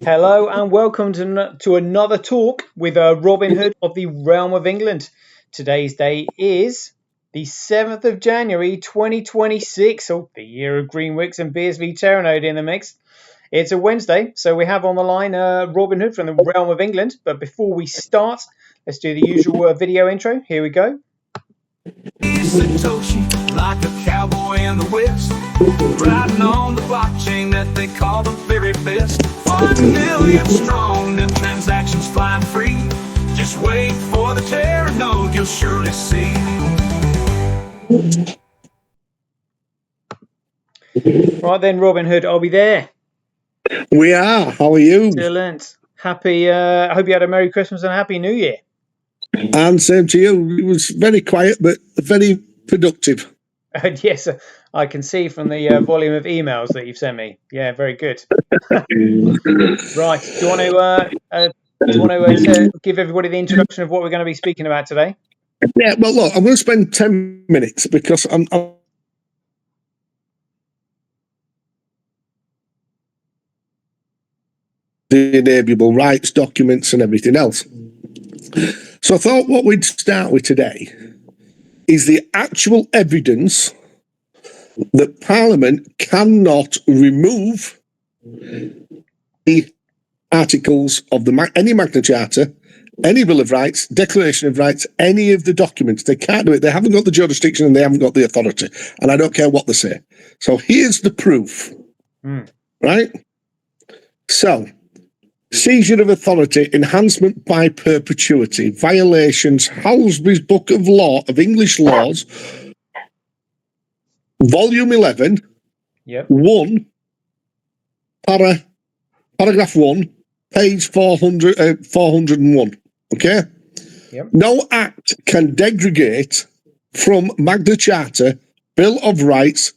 Hello and welcome to another talk with Robin Hood of the Realm of England. Today's day is the 7th of January 2026, the year of green wicks and Beersby Terranode in the mix. It's a Wednesday, so we have on the line Robin Hood from the Realm of England. But before we start, let's do the usual video intro. Here we go. Satoshi, like a cowboy in the West, riding on the blockchain that they call the very best. 1 million strong, the transactions flying free. Just wait for the terror node, you'll surely see. Right then, Robin Hood, are we there? We are. How are you? Excellent. Happy. I hope you had a Merry Christmas and a Happy New Year. And same to you. It was very quiet, but very productive. Yes, I can see from the volume of emails that you've sent me. Yeah, very good. Right. Do you want to give everybody the introduction of what we're going to be speaking about today? Yeah. Well, look, I'm going to spend 10 minutes because I'm the inalienable rights documents and everything else. So I thought what we'd start with today is the actual evidence that Parliament cannot remove the articles of any Magna Charta, any Bill of Rights, Declaration of Rights, any of the documents. They can't do it. They haven't got the jurisdiction and they haven't got the authority. And I don't care what they say. So here's the proof. Right? So, seizure of authority, enhancement by perpetuity, violations, Halsby's Book of Law, of English Laws, Volume 11, 1, paragraph 1, page 401. Okay? Yep. No act can degrade from Magna Charta, Bill of Rights,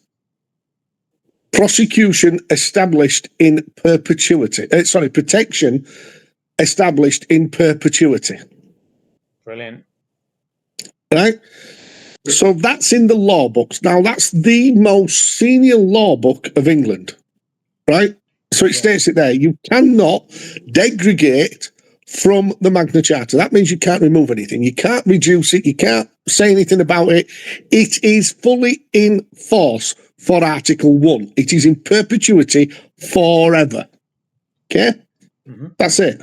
prosecution established in perpetuity. Protection established in perpetuity. Brilliant. Right? So that's in the law books. Now, that's the most senior law book of England. Right? So it states it there. You cannot degrade from the Magna Charta. That means you can't remove anything. You can't reduce it. You can't say anything about it. It is fully in force for Article 1. It is in perpetuity forever. Okay? That's it.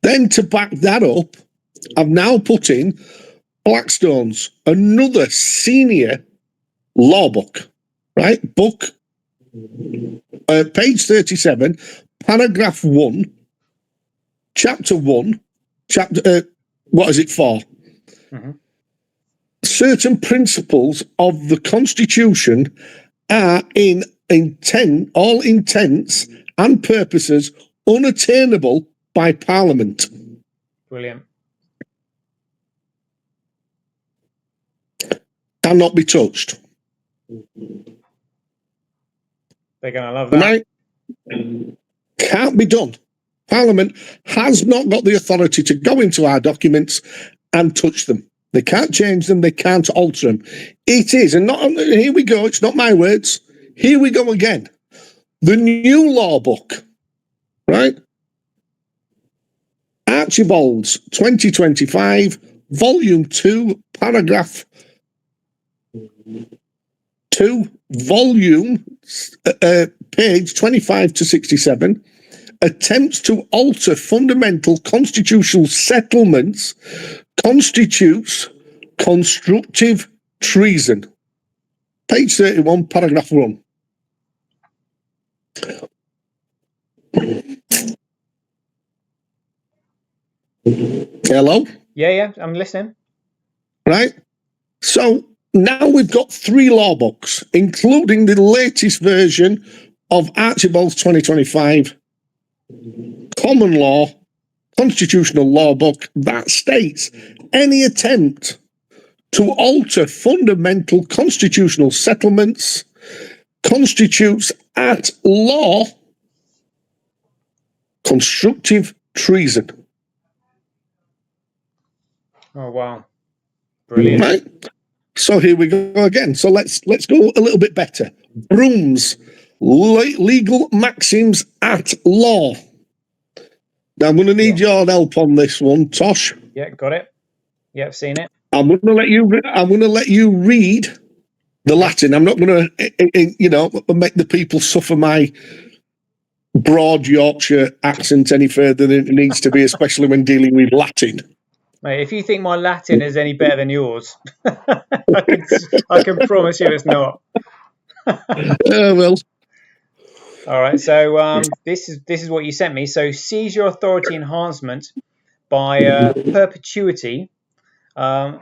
Then to back that up, I've now put in Blackstone's, another senior law book, right? Book, page 37, paragraph 1, chapter 1, what is it for? Certain principles of the Constitution are in all intents and purposes unattainable by Parliament. Brilliant. Cannot be touched. They're going to love that. Right? Can't be done. Parliament has not got the authority to go into our documents and touch them. They can't change them. They can't alter them. It is, and not here we go. It's not my words. Here we go again. The new law book, right? Archibald's 2025, volume 2, paragraph 2, volume, page 25 to 67, attempts to alter fundamental constitutional settlements constitutes constructive treason. Page 31, paragraph 1. Hello? Yeah, I'm listening. Right? So now we've got 3 law books, including the latest version of Archibald's 2025 common law, constitutional law book that states any attempt to alter fundamental constitutional settlements constitutes at law constructive treason. Oh, wow. Brilliant. Right? So here we go again. So let's go a little bit better. Brooms, legal maxims at law. Now, I'm going to need your help on this one, Tosh. Yeah, got it. Yeah, I've seen it. I'm going to let you read the Latin. I'm not going to, make the people suffer my broad Yorkshire accent any further than it needs to be, especially when dealing with Latin. Mate, if you think my Latin is any better than yours, I can promise you it's not. Well. All right. So this is what you sent me. So seizure authority enhancement by perpetuity. I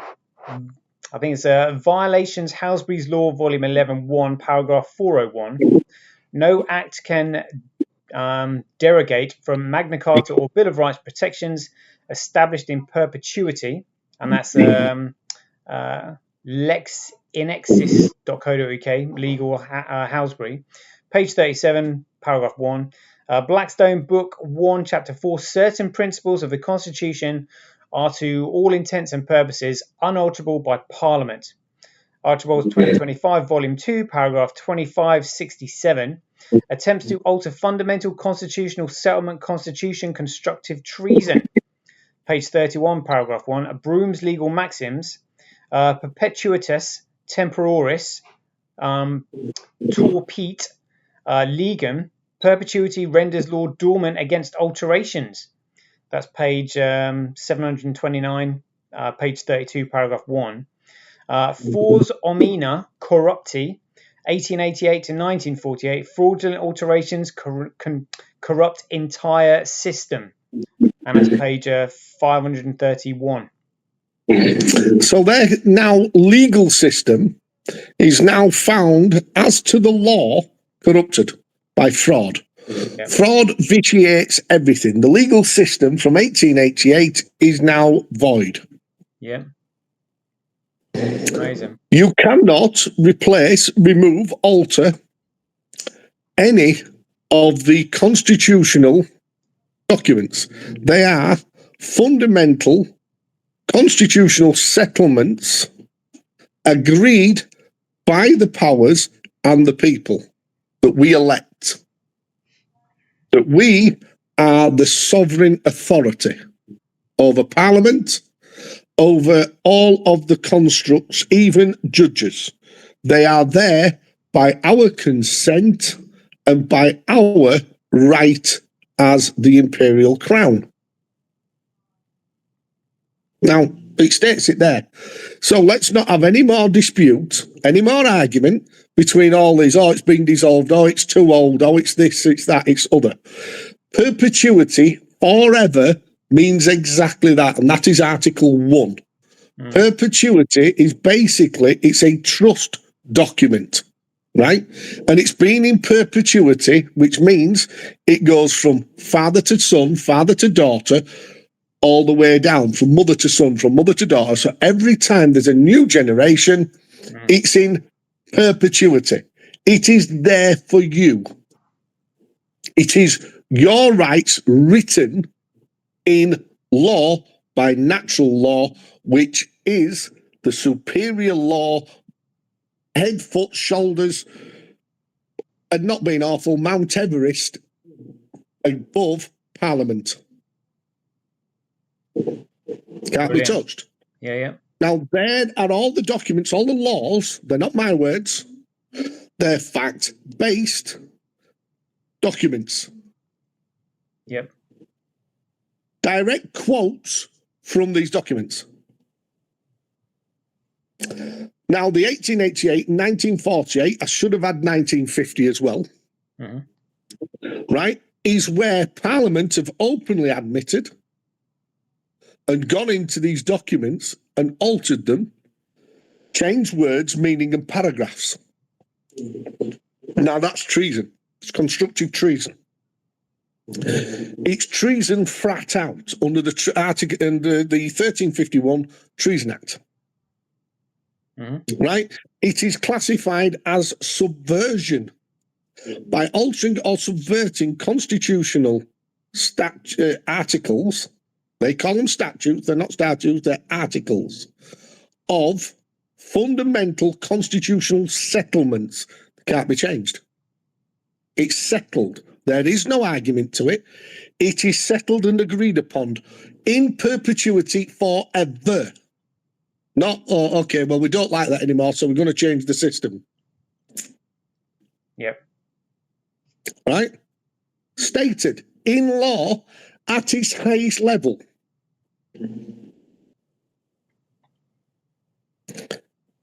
think it's violations Halsbury's Law, Volume 11.1, Paragraph 401. No act can derogate from Magna Carta or Bill of Rights protections established in perpetuity, and that's lexinexis.co.uk, legal Halsbury, page 37, paragraph 1. Blackstone, Book 1, Chapter 4. Certain principles of the Constitution are to all intents and purposes unalterable by Parliament. Archibald's 2025, Volume 2, paragraph 2567. Attempts to alter fundamental constitutional settlement constitution, constructive treason. Page 31, paragraph 1. Broom's legal maxims. Perpetuitas temporis, torpit legum. Perpetuity renders law dormant against alterations. That's page 729, page 32, paragraph 1. Fors omnia corrupti, 1888 to 1948. Fraudulent alterations corrupt entire system. And that's page 531. So their now legal system is now found, as to the law, corrupted by fraud. Yep. Fraud vitiates everything. The legal system from 1888 is now void. Yeah. Amazing. You cannot replace, remove, alter any of the constitutional documents. They are fundamental constitutional settlements agreed by the powers and the people that we elect. That we are the sovereign authority over Parliament, over all of the constructs, even judges. They are there by our consent and by our right as the imperial crown. Now, it states it there. So let's not have any more dispute, any more argument between all these, oh, it's been dissolved, oh, it's too old, oh, it's this, it's that, it's other. Perpetuity forever means exactly that, and that is Article 1. Perpetuity is basically, it's a trust document, right? And it's been in perpetuity, which means it goes from father to son, father to daughter, all the way down, from mother to son, from mother to daughter. So every time there's a new generation, it's in perpetuity. It is there for you. It is your rights written in law by natural law, which is the superior law, head, foot, shoulders, and not being awful, Mount Everest above Parliament. Can't be touched. Yeah, yeah. Now, there are all the documents, all the laws. They're not my words. They're fact-based documents. Yep. Direct quotes from these documents. Now, the 1888 and 1948, I should have had 1950 as well, right, is where Parliament have openly admitted and gone into these documents and altered them, changed words, meaning, and paragraphs. Now, that's treason. It's constructive treason. It's treason flat out under the article and the 1351 Treason Act. Right? It is classified as subversion by altering or subverting constitutional articles. They call them statutes. They're not statutes. They're articles of fundamental constitutional settlements that can't be changed. It's settled. There is no argument to it. It is settled and agreed upon in perpetuity forever. Not, oh, okay, well, we don't like that anymore, so we're going to change the system. Yep. Right? Stated in law at its highest level.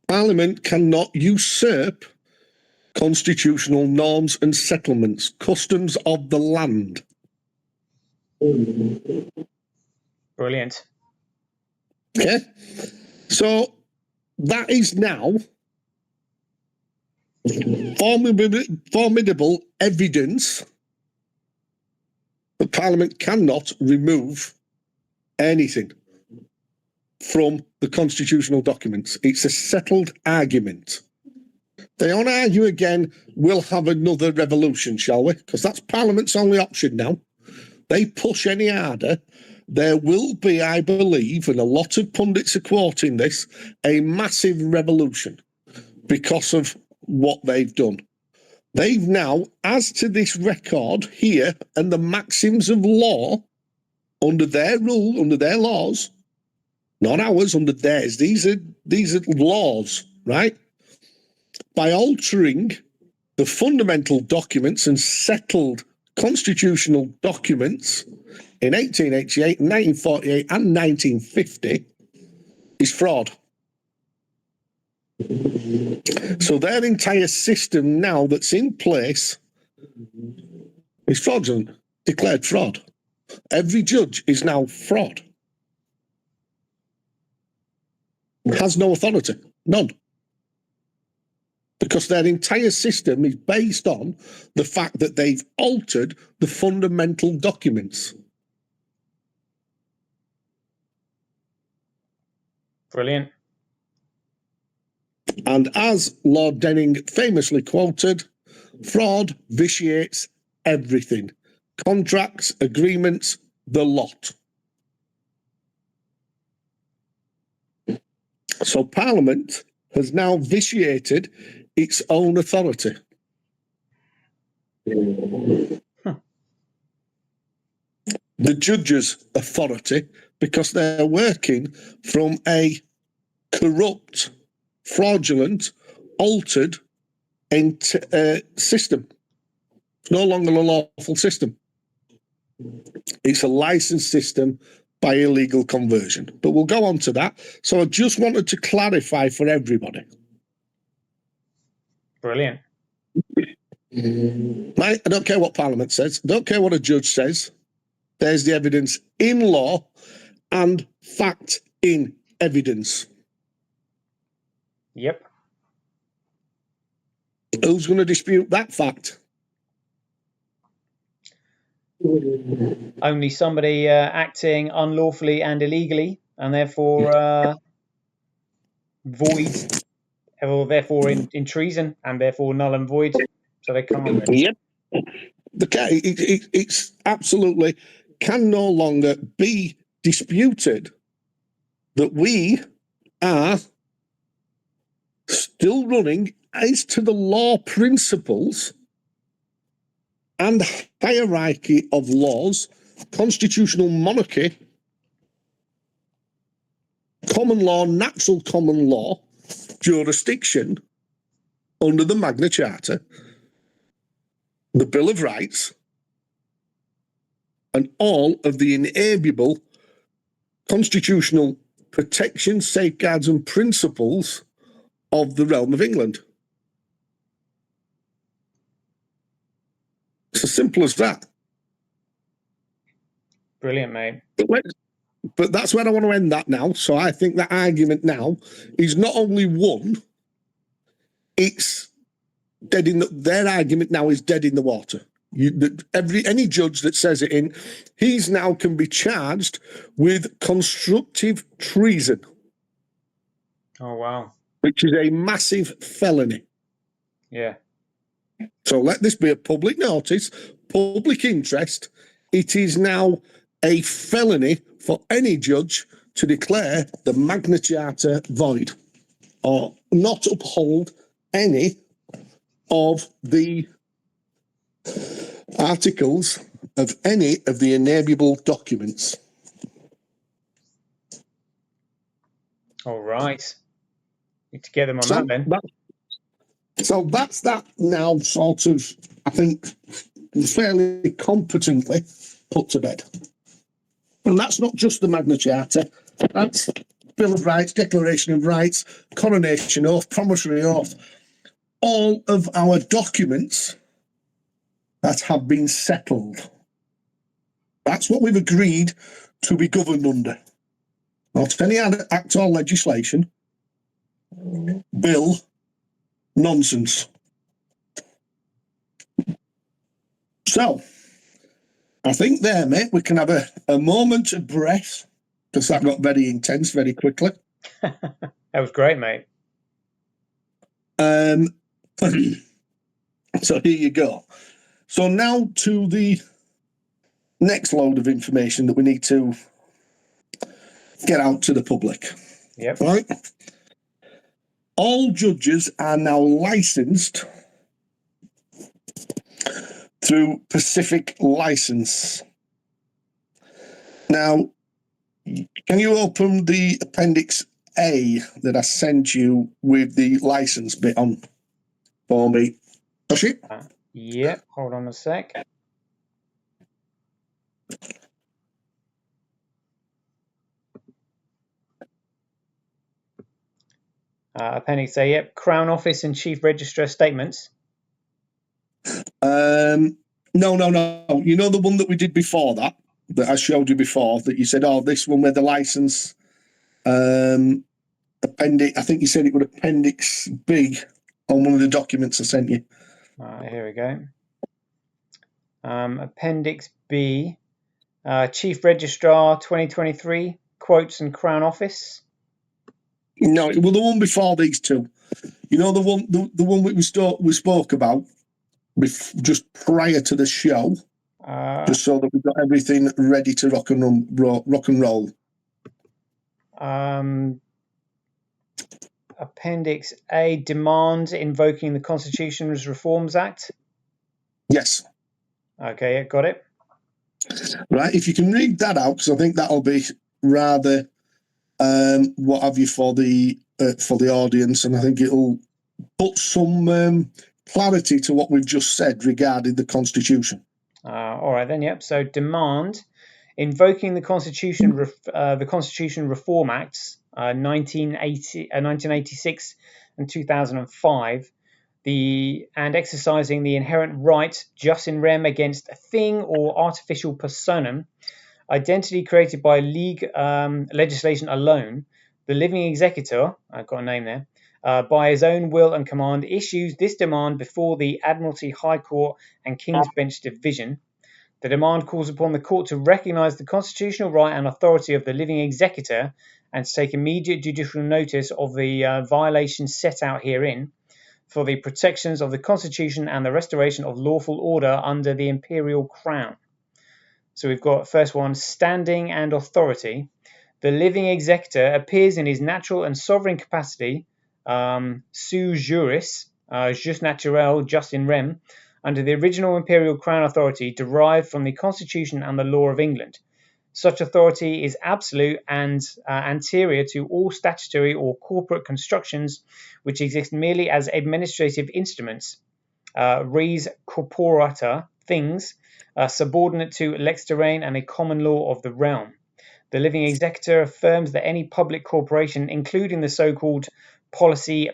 Parliament cannot usurp constitutional norms and settlements, customs of the land. Brilliant. Okay? So that is now formidable evidence that Parliament cannot remove anything from the constitutional documents. It's a settled argument. They want to argue again, we'll have another revolution, shall we? Because that's Parliament's only option now. They push any harder, there will be, I believe, and a lot of pundits are quoting this, a massive revolution because of what they've done. They've now, as to this record here and the maxims of law, under their rule, under their laws, not ours, under theirs, these are laws, right? By altering the fundamental documents and settled constitutional documents in 1888, 1948 and 1950 is fraud. So their entire system now that's in place is fraudulent, declared fraud. Every judge is now fraud. Has no authority, none. Because their entire system is based on the fact that they've altered the fundamental documents. Brilliant. And as Lord Denning famously quoted, fraud vitiates everything. Contracts, agreements, the lot. So Parliament has now vitiated its own authority. The judges' authority, because they're working from a corrupt, fraudulent, altered system. It's no longer a lawful system. It's a licensed system by illegal conversion. But we'll go on to that. So I just wanted to clarify for everybody. Brilliant. Right? I don't care what Parliament says. I don't care what a judge says. There's the evidence in law and fact in evidence. Yep. Who's going to dispute that fact? Only somebody acting unlawfully and illegally, and therefore void, or therefore in treason, and therefore null and void. So they can't really. Yep. It's absolutely can no longer be disputed that we are still running as to the law principles and hierarchy of laws, constitutional monarchy, common law, natural common law, jurisdiction under the Magna Charta, the Bill of Rights, and all of the inalienable constitutional protections, safeguards, and principles of the realm of England. It's as simple as that. Brilliant, mate. But that's where I want to end that now. So I think that argument now is not only won, it's dead in their argument now is dead in the water. Any judge that says it in, he's now can be charged with constructive treason. Oh, wow. Which is a massive felony. Yeah. So let this be a public notice, public interest. It is now a felony for any judge to declare the Magna Charta void or not uphold any of the articles of any of the enableable documents. All right. Need to get them on that then. So that's that now sort of, I think, fairly competently put to bed. And that's not just the Magna Charta, that's Bill of Rights, Declaration of Rights, Coronation Oath, Promissory Oath, all of our documents that have been settled. That's what we've agreed to be governed under. Not any other act or legislation, bill, nonsense. So, I think there, mate, we can have a moment of breath, because that got very intense very quickly. That was great, mate. So here you go. So now to the next load of information that we need to get out to the public. Yep. Right? All judges are now licensed through Pacific License. Now, can you open the Appendix A that I sent you with the license bit on for me? Toshi? Yep, hold on a sec. Appendix A, yep. Crown Office and Chief Registrar statements. No. You know the one that we did before that I showed you before, that you said, oh, this one with the license, appendix, I think you said it was Appendix B on one of the documents I sent you. Here we go. Appendix B, Chief Registrar 2023, quotes and Crown Office. No, well, the one before these two. You know the one we spoke about just prior to the show, just so that we've got everything ready to rock and roll. Appendix A, demands invoking the Constitution's Reforms Act. Yes. Okay, got it. Right, if you can read that out, because I think that'll be rather what have you for the audience, and I think it'll put some clarity to what we've just said regarding the Constitution. All right then, yep. So demand invoking the Constitution, the Constitution Reform Acts, 1986 and 2005, and exercising the inherent right jus in rem against a thing or artificial personam, identity created by legislation alone, the living executor, I've got a name there, by his own will and command, issues this demand before the Admiralty High Court and King's Bench Division. The demand calls upon the court to recognise the constitutional right and authority of the living executor and to take immediate judicial notice of the violations set out herein for the protections of the Constitution and the restoration of lawful order under the imperial crown. So we've got first one, standing and authority. The living executor appears in his natural and sovereign capacity, sui juris, jus naturel, jus in rem, under the original imperial crown authority derived from the Constitution and the law of England. Such authority is absolute and anterior to all statutory or corporate constructions which exist merely as administrative instruments, res corporata, things, subordinate to lex terrain and the common law of the realm. The living executor affirms that any public corporation, including the so-called police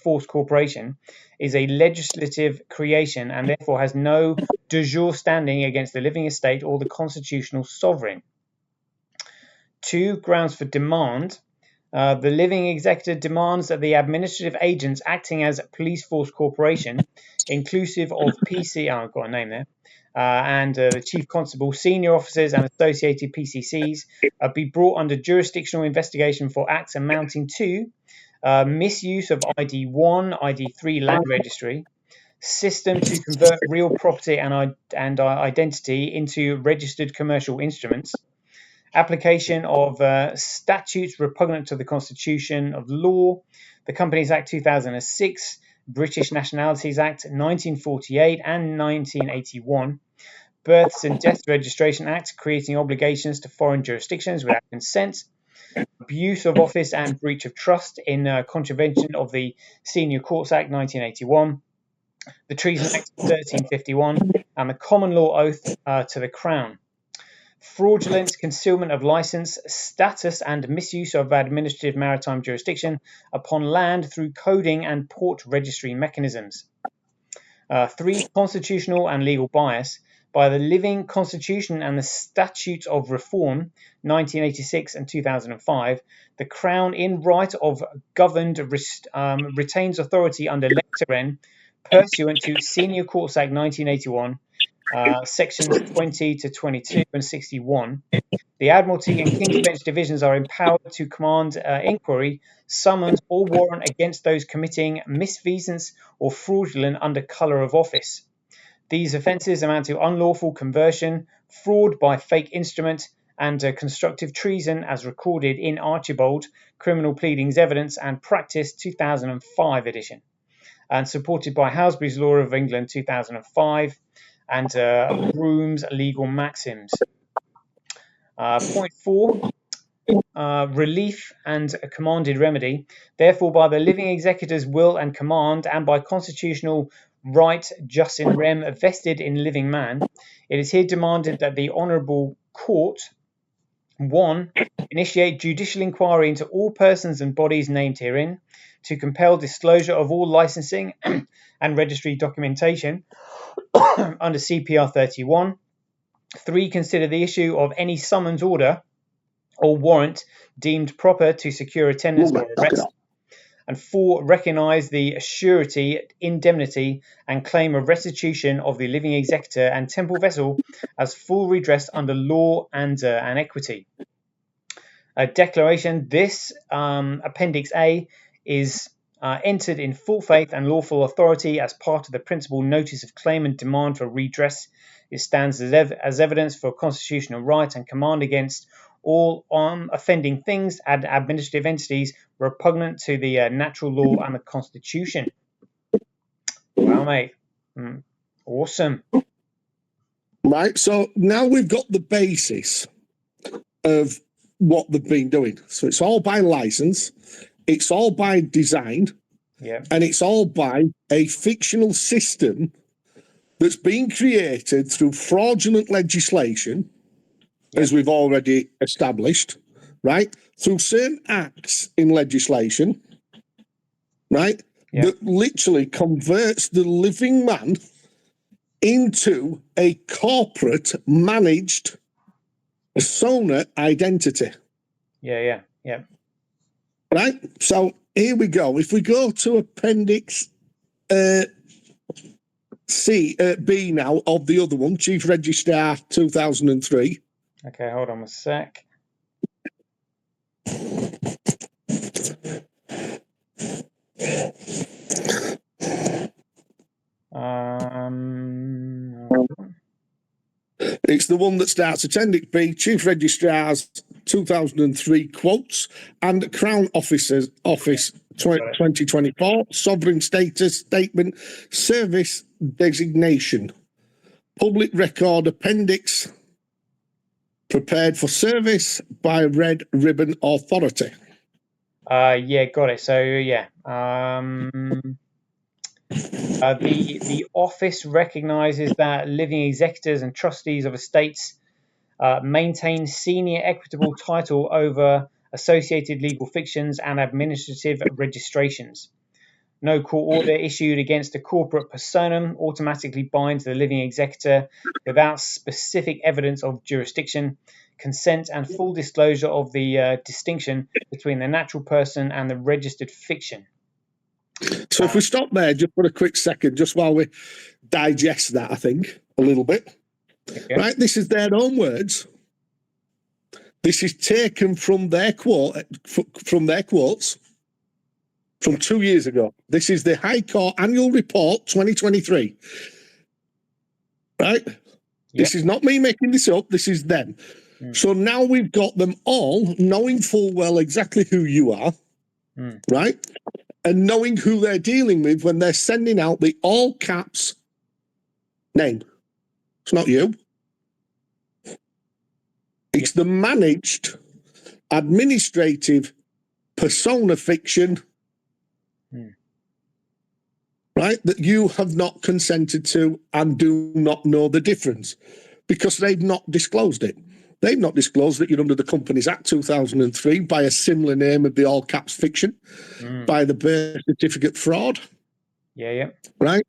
force corporation, is a legislative creation and therefore has no de jure standing against the living estate or the constitutional sovereign. 2. Grounds for demand. The living executor demands that the administrative agents acting as police force corporation, inclusive of PC, I've got a name there, and the chief constable, senior officers and associated PCCs be brought under jurisdictional investigation for acts amounting to misuse of ID1, ID3 land registry, system to convert real property and identity into registered commercial instruments, application of statutes repugnant to the Constitution of law, the Companies Act 2006, British Nationalities Act 1948 and 1981, Births and Death Registration Act, creating obligations to foreign jurisdictions without consent, abuse of office and breach of trust in contravention of the Senior Courts Act 1981, the Treason Act 1351, and the Common Law Oath to the Crown. Fraudulent concealment of license, status, and misuse of administrative maritime jurisdiction upon land through coding and port registry mechanisms. 3. Constitutional and legal bias. By the Living Constitution and the Statutes of Reform, 1986 and 2005, the Crown, in right of governed, retains authority under Lecture N, pursuant to Senior Courts Act 1981, sections 20 to 22 and 61. The Admiralty and King's Bench divisions are empowered to command inquiry, summons, or warrant against those committing misfeasance or fraudulent under colour of office. These offences amount to unlawful conversion, fraud by fake instrument, and constructive treason as recorded in Archibald, Criminal Pleadings Evidence and Practice 2005 edition, and supported by Halsbury's Law of England 2005 and Broom's Legal Maxims. Point 4. Relief and a commanded remedy. Therefore, by the living executor's will and command, and by constitutional right jus in rem vested in living man, it is here demanded that the Honourable Court 1. Initiate judicial inquiry into all persons and bodies named herein, to compel disclosure of all licensing and registry documentation under CPR 31. 3. Consider the issue of any summons, order, or warrant deemed proper to secure attendance or arrest. And 4. Recognise the surety, indemnity, and claim of restitution of the living executor and temple vessel as full redress under law and equity. A declaration. This Appendix A is entered in full faith and lawful authority as part of the principal notice of claim and demand for redress. It stands as evidence for constitutional right and command against all offending things and administrative entities repugnant to the natural law and the Constitution. Wow, mate. Awesome. Right, so now we've got the basis of what they've been doing. So it's all by license, it's all by design, and it's all by a fictional system that's been created through fraudulent legislation, as we've already established, right? Through certain acts in legislation, right? That literally converts the living man into a corporate managed persona identity. Yeah. Right? So here we go. If we go to Appendix B now of the other one, Chief Registrar 2003. Okay, hold on a sec. It's the one that starts Appendix B, Chief Registrars 2003 quotes and Crown Office 2024 Sovereign Status Statement Service Designation Public Record Appendix prepared for service by Red Ribbon Authority. Yeah, got it. So yeah, the office recognises that living executors and trustees of estates maintain senior equitable title over associated legal fictions and administrative registrations. No court order issued against a corporate personam automatically binds the living executor without specific evidence of jurisdiction, consent, and full disclosure of the distinction between the natural person and the registered fiction. So if we stop there just for a quick second, just while we digest that, I think, a little bit. Okay. Right, this is their own words. This is taken from their quotes from 2 years ago. This is the High Court Annual Report 2023. Right? Yep. This is not me making this up. This is them. So now we've got them all knowing full well exactly who you are. Right? and knowing who they're dealing with when they're sending out the all caps name. It's not you. It's the managed administrative persona fiction, right, that you have not consented to and do not know the difference because they've not disclosed it. They've not disclosed that you're under the Companies Act 2003 by a similar name of the all caps fiction, by the birth certificate fraud. Yeah. Right?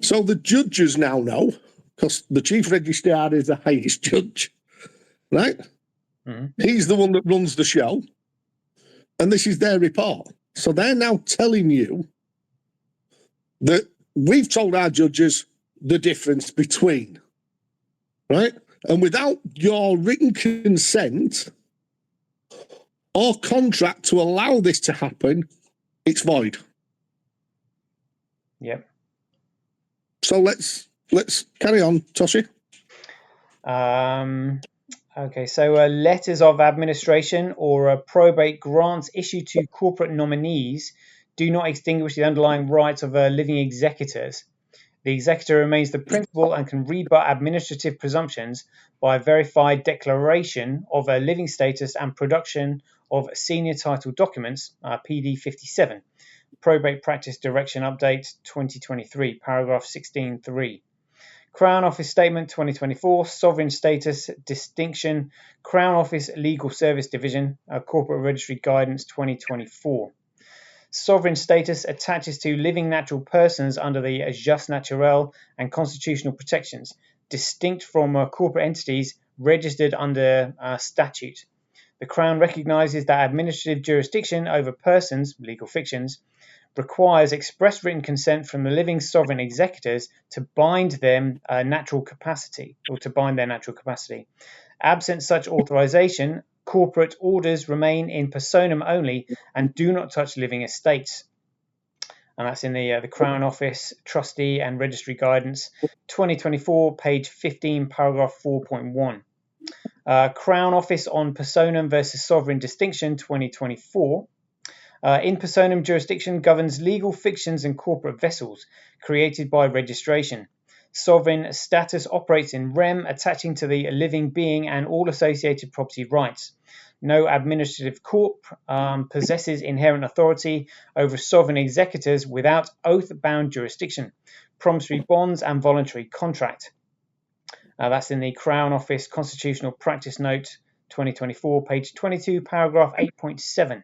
So the judges now know, because the chief registrar is the highest judge, right? He's the one that runs the show, and this is their report. So they're now telling you that we've told our judges the difference between, right? And without your written consent or contract to allow this to happen, it's void. Yep. So let's carry on, Toshi. Okay, so letters of administration or probate grants issued to corporate nominees do not extinguish the underlying rights of living executors. The executor remains the principal and can rebut administrative presumptions by a verified declaration of a living status and production of senior title documents, PD 57, Probate Practice Direction Update 2023, paragraph 16.3. Crown Office Statement 2024, Sovereign Status Distinction, Crown Office Legal Service Division, Corporate Registry Guidance 2024. Sovereign status attaches to living natural persons under the jus naturel and constitutional protections, distinct from corporate entities registered under statute. The Crown recognises that administrative jurisdiction over persons, legal fictions, requires express written consent from the living sovereign executors to bind them natural capacity, or to bind their natural capacity. Absent such authorization, corporate orders remain in personam only and do not touch living estates. And that's in the Crown Office Trustee and Registry Guidance 2024, page 15, paragraph 4.1. Crown Office on Personam versus Sovereign Distinction 2024. In personam jurisdiction governs legal fictions and corporate vessels created by registration. Sovereign status operates in rem, attaching to the living being and all associated property rights. No administrative corp possesses inherent authority over sovereign executors without oath-bound jurisdiction, promissory bonds and voluntary contract. That's in the Crown Office Constitutional Practice Note 2024, page 22, paragraph 8.7.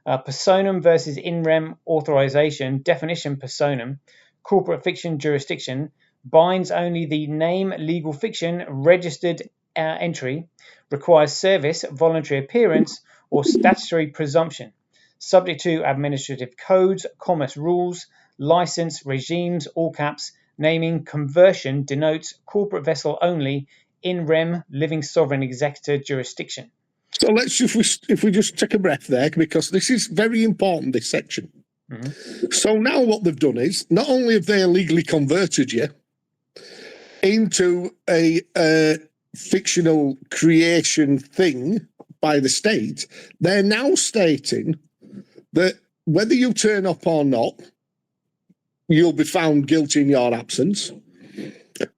Personam versus in rem authorization, definition personam, corporate fiction jurisdiction, binds only the name legal fiction registered entry, requires service, voluntary appearance, or statutory presumption, subject to administrative codes, commerce rules, license regimes, all caps, naming conversion denotes corporate vessel only, in rem living sovereign executor jurisdiction. So let's if we just take a breath there, because this is very important, this section. So now what they've done is, not only have they illegally converted you into a fictional creation thing by the state, they're now stating that whether you turn up or not, you'll be found guilty in your absence,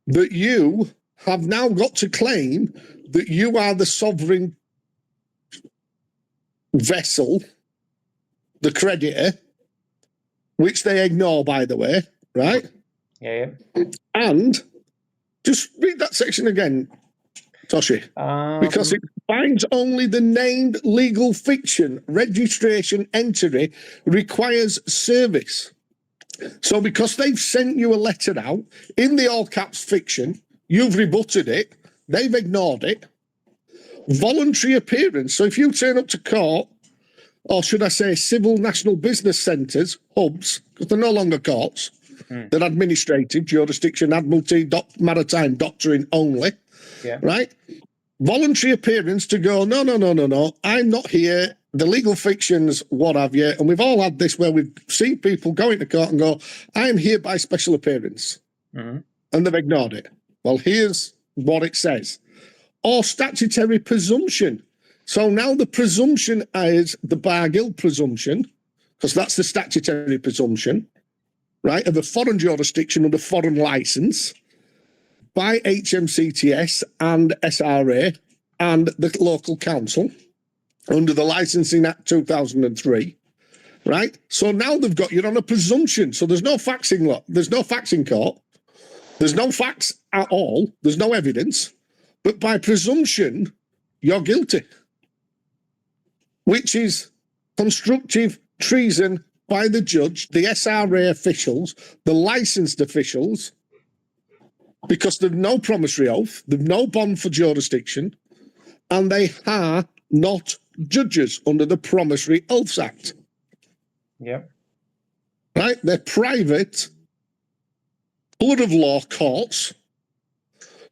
that you have now got to claim that you are the sovereign vessel, the creditor, which they ignore, by the way, right? Yeah. And just read that section again, Toshi, because it binds only the named legal fiction, registration entry requires service. So because they've sent you a letter out in the all caps fiction, you've rebutted it, they've ignored it. Voluntary appearance. So if you turn up to court, or should I say civil national business centres, hubs, because they're no longer courts, they're administrative, jurisdiction, admiralty, maritime doctrine only, right? Voluntary appearance to go, no, I'm not here, the legal fictions, what have you, and we've all had this where we've seen people go into court and go, I'm here by special appearance, and they've ignored it. Well, here's what it says. Or statutory presumption. So now the presumption is the Bargill presumption because that's the statutory presumption, right, of a foreign jurisdiction under foreign license by HMCTS and SRA and the local council under the Licensing Act 2003, right? So now they've got you on a presumption. So there's no facts in law. There's no facts in court. There's no facts at all. There's no evidence. But by presumption, you're guilty, which is constructive treason by the judge, the SRA officials, the licensed officials, because they've no promissory oath, they've no bond for jurisdiction, and they are not judges under the Promissory Oaths Act. Yep. Right? They're private, blood of law courts,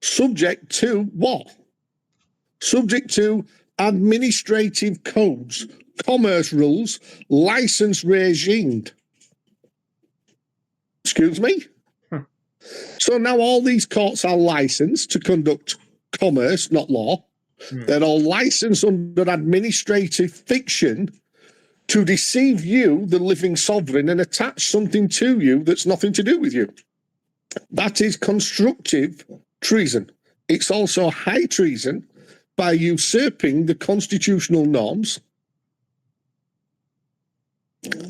subject to what? Subject to administrative codes, commerce rules, license regime. Excuse me? So now all these courts are licensed to conduct commerce, not law. They're all licensed under administrative fiction to deceive you, the living sovereign, and attach something to you that's nothing to do with you. That is constructive treason. It's also high treason by usurping the constitutional norms.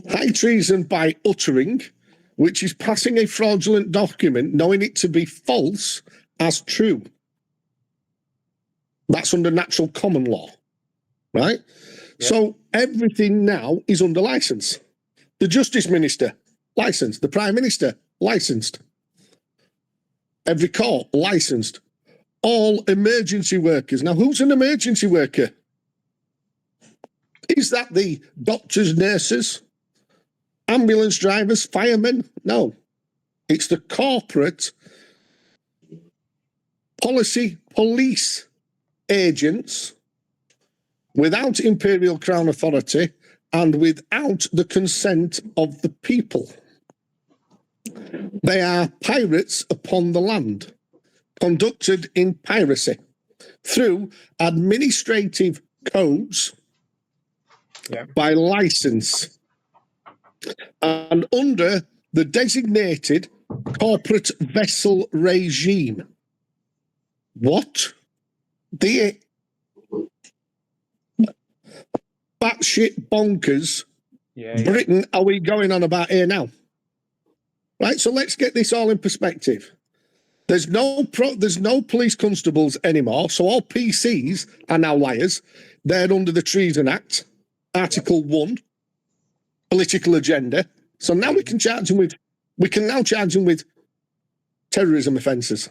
High treason by uttering, which is passing a fraudulent document, knowing it to be false, as true. That's under natural common law, right? Yep. So everything now is under license. The Justice Minister, licensed. The Prime Minister, licensed. Every court, licensed. All emergency workers. Now, who's an emergency worker? Is that the doctors, nurses, ambulance drivers, firemen? No. It's the corporate policy police agents without imperial crown authority and without the consent of the people. They are pirates upon the land, conducted in piracy through administrative codes by license and under the designated corporate vessel regime. What? The batshit bonkers Britain are we going on about here now? Right, so let's get this all in perspective. There's no police constables anymore, so all PCs are now liars. They're under the Treason Act, Article 1, political agenda. So now we can charge them with terrorism offences.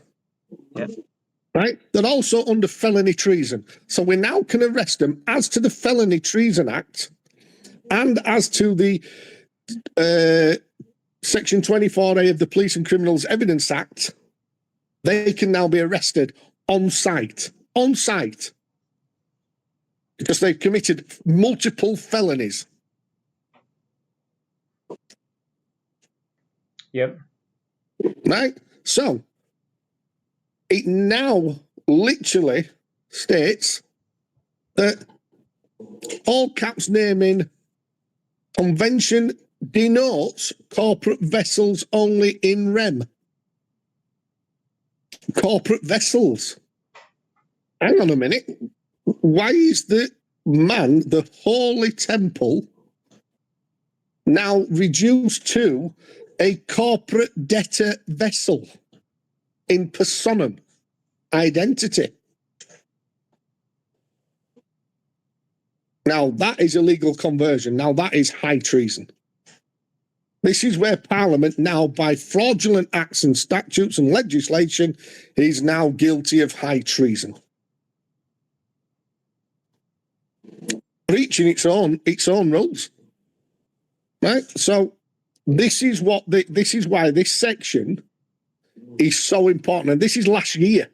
Yep. Right? They're also under felony treason. So we now can arrest them as to the Felony Treason Act and as to the Section 24A of the Police and Criminals Evidence Act. They can now be arrested on site, because they've committed multiple felonies. Yep. Right? So, it now literally states that all caps naming convention denotes corporate vessels only in rem. Corporate vessels. Hang on a minute. Why is the Holy Temple, now reduced to a corporate debtor vessel in personam identity? Now, that is illegal conversion. Now, that is high treason. This is where Parliament now, by fraudulent acts and statutes and legislation, is now guilty of high treason. Breaching its own rules. Right? So this is why this section is so important. And this is last year.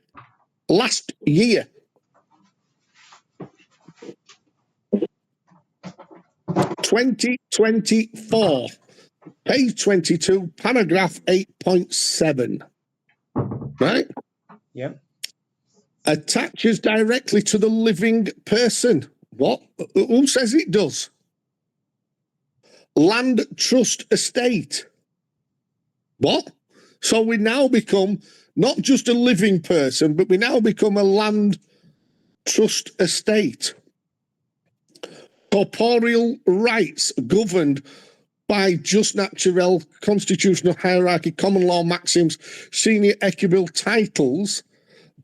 2024. Page 22, paragraph 8.7. Right? Yep. Attaches directly to the living person. What? Who says it does? land trust estate. What? So we now become not just a living person, but we now become a land trust estate. Corporeal rights governed by just natural constitutional hierarchy, common law maxims, senior equitable titles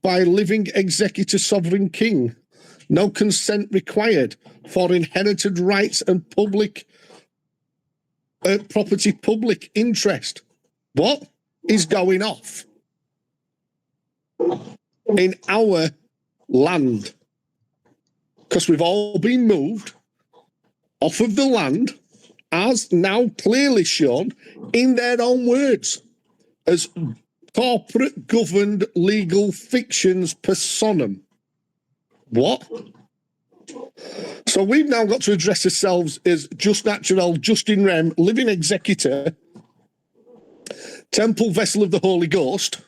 by living executor sovereign king. No consent required for inherited rights and public property, public interest. What is going off in our land? Because we've all been moved off of the land, as now clearly shown in their own words, as corporate governed legal fictions personam. What? So we've now got to address ourselves as just natural, just in rem, living executor, temple vessel of the Holy Ghost.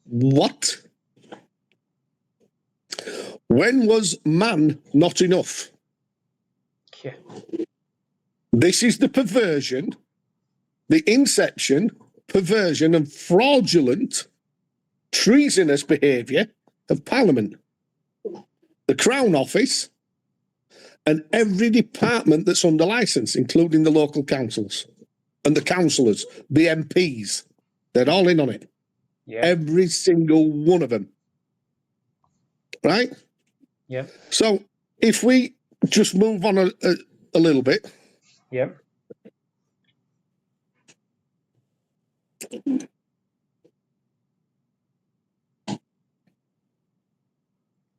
What? When was man not enough? Yeah. This is the perversion, the inception, perversion, and fraudulent, treasonous behaviour of Parliament, the Crown Office, and every department that's under licence, including the local councils and the councillors, the MPs. They're all in on it. Yeah. Every single one of them. Right? Yeah. So if we just move on a little bit. Yep.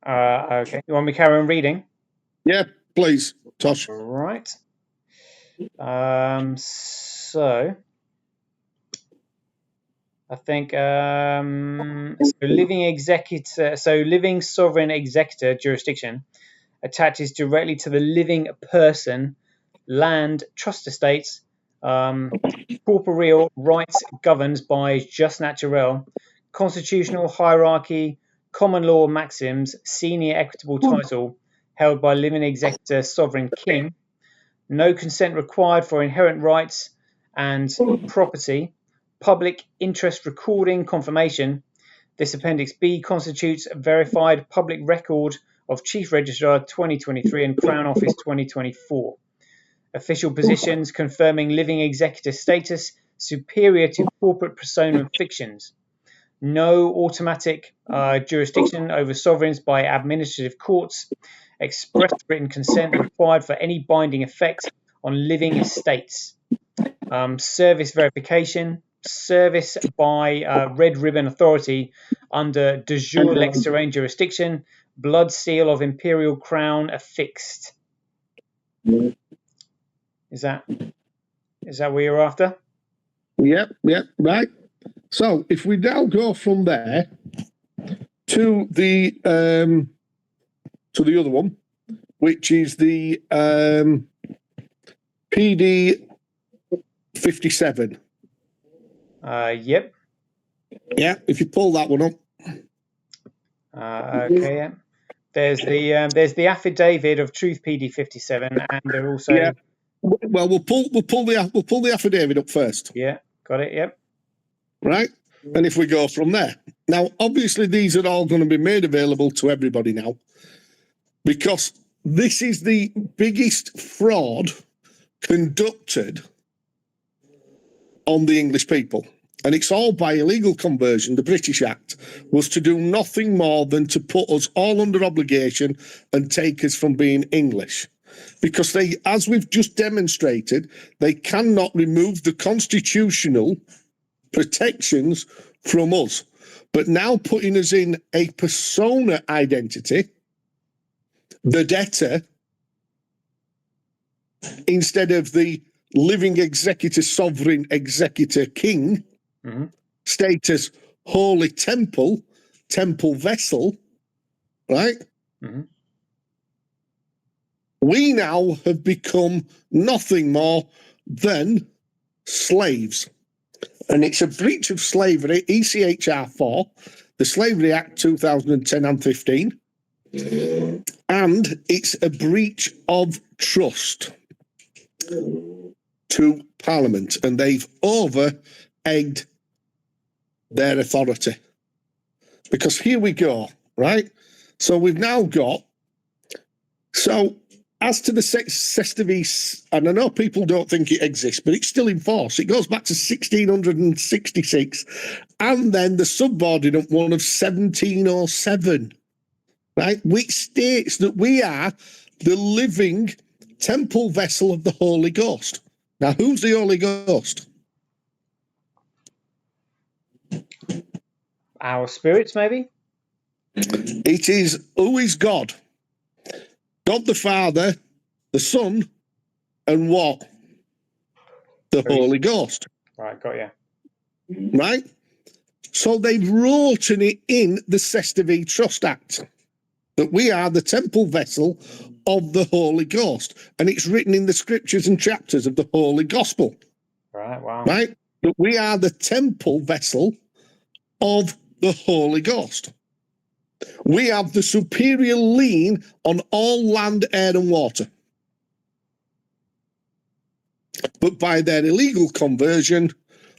Okay. You want me to carry on reading? Yeah, please, Tosh. Right. So I think so living sovereign executor jurisdiction attaches directly to the living person, land, trust estates, corporeal rights governed by jus naturel, constitutional hierarchy, common law maxims, senior equitable title held by living executor sovereign king, no consent required for inherent rights and property, public interest recording confirmation. This Appendix B constitutes a verified public record of Chief Registrar 2023 and Crown Office 2024. Official positions confirming living executor status superior to corporate persona fictions. No automatic jurisdiction over sovereigns by administrative courts. Express written consent required for any binding effect on living estates. Service verification. Service by red ribbon authority under de jure lex terrain jurisdiction. Blood seal of imperial crown affixed. Is that what you're after? Yep, right. So if we now go from there to the other one, which is the PD 57. Yep. Yeah, if you pull that one up. Okay. Yeah. There's the affidavit of Truth PD 57, and there also. Yeah. Well, we'll pull the affidavit up first. Yeah. Got it. Yep. Right. And if we go from there. Now, obviously, these are all going to be made available to everybody now, because this is the biggest fraud conducted on the English people. And it's all by illegal conversion. The British Act was to do nothing more than to put us all under obligation and take us from being English. Because they, as we've just demonstrated, they cannot remove the constitutional protections from us. But now putting us in a persona identity, the debtor, instead of the living executor, sovereign executor, king, status, holy temple, temple vessel, right? We now have become nothing more than slaves. And it's a breach of slavery, ECHR 4, the Slavery Act 2010 and 15. And it's a breach of trust. to Parliament, and they've over-egged their authority. Because here we go, right? So we've now got, so as to the Sestavis, and I know people don't think it exists, but it's still in force. It goes back to 1666, and then the subordinate one of 1707, right? Which states that we are the living temple vessel of the Holy Ghost. Now, who's the Holy Ghost? Our spirits, maybe? It is, who is God? God the Father, the Son, and what? The Holy Ghost. Right, got you. Right? So they've written it in the Sestavi Trust Act that we are the temple vessel of the Holy Ghost. And it's written in the scriptures and chapters of the Holy Gospel. Right, wow. Right? That we are the temple vessel of the Holy Ghost. We have the superior lien on all land, air, and water. But by their illegal conversion,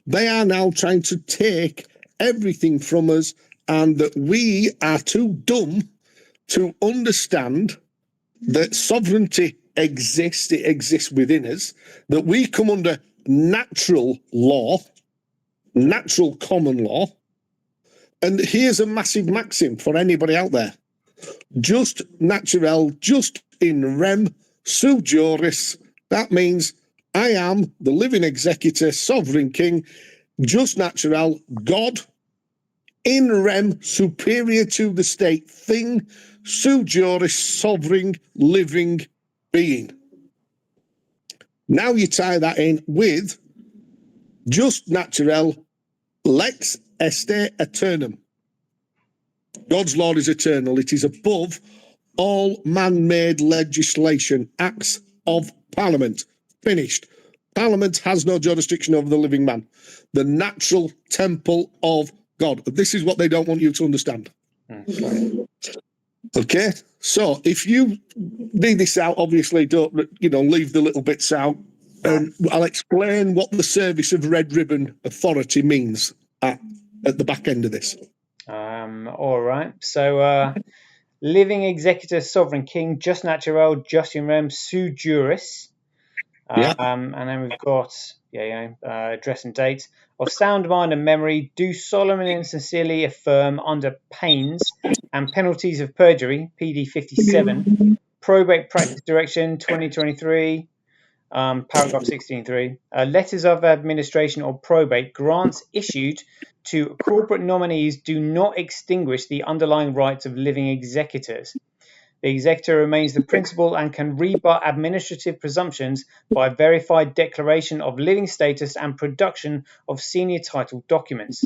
they are now trying to take everything from us, and that we are too dumb to understand that sovereignty exists, it exists within us, that we come under natural law, natural common law. And here's a massive maxim for anybody out there. Just naturel, just in rem, sui juris. That means I am the living executor, sovereign king, just natural, God, in rem, superior to the state thing, sui juris, sovereign, living being. Now you tie that in with just naturel, lex este aeternum. God's law is eternal. It is above all man-made legislation, acts of Parliament. Finished. Parliament has no jurisdiction over the living man. The natural temple of God. This is what they don't want you to understand. Okay? So if you read this out, obviously don't, leave the little bits out. And I'll explain what the service of red ribbon authority means at the back end of this. All right. So, living executor, sovereign king, just natural, just in rem, sui juris. And then we've got address and date. Of sound mind and memory, do solemnly and sincerely affirm under pains and penalties of perjury, PD 57, probate practice direction 2023. Paragraph 16.3. Letters of administration or probate grants issued to corporate nominees do not extinguish the underlying rights of living executors. The executor remains the principal and can rebut administrative presumptions by verified declaration of living status and production of senior title documents.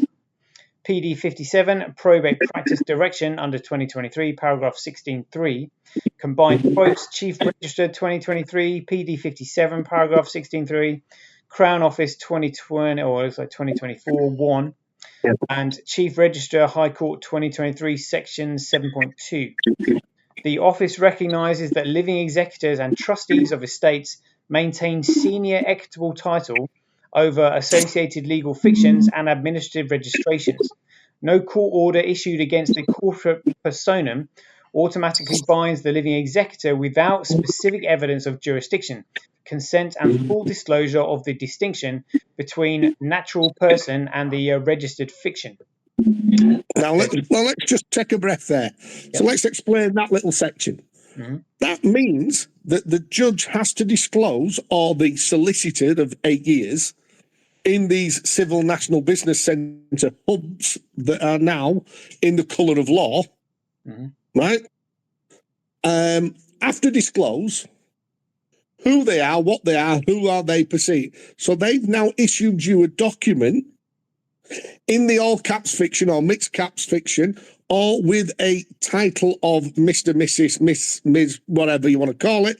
PD 57, probate practice direction under 2023, paragraph 16.3. Combined quotes, Chief Register 2023, PD 57, paragraph 16.3, Crown Office 2020, or it looks like 2024, 1, and Chief Register High Court 2023, section 7.2. The office recognises that living executors and trustees of estates maintain senior equitable title over associated legal fictions and administrative registrations. No court order issued against the corporate personam automatically binds the living executor without specific evidence of jurisdiction, consent, and full disclosure of the distinction between natural person and the registered fiction. Now, let's just take a breath there. Yep. So let's explain that little section. Mm-hmm. That means that the judge has to disclose, or the solicitor of 8 years, in these civil national business centre hubs that are now in the colour of law, right? Have to disclose who they are, what they are, who are they perceived. So they've now issued you a document in the all caps fiction or mixed caps fiction, or with a title of Mr., Mrs., Miss, Ms., whatever you want to call it.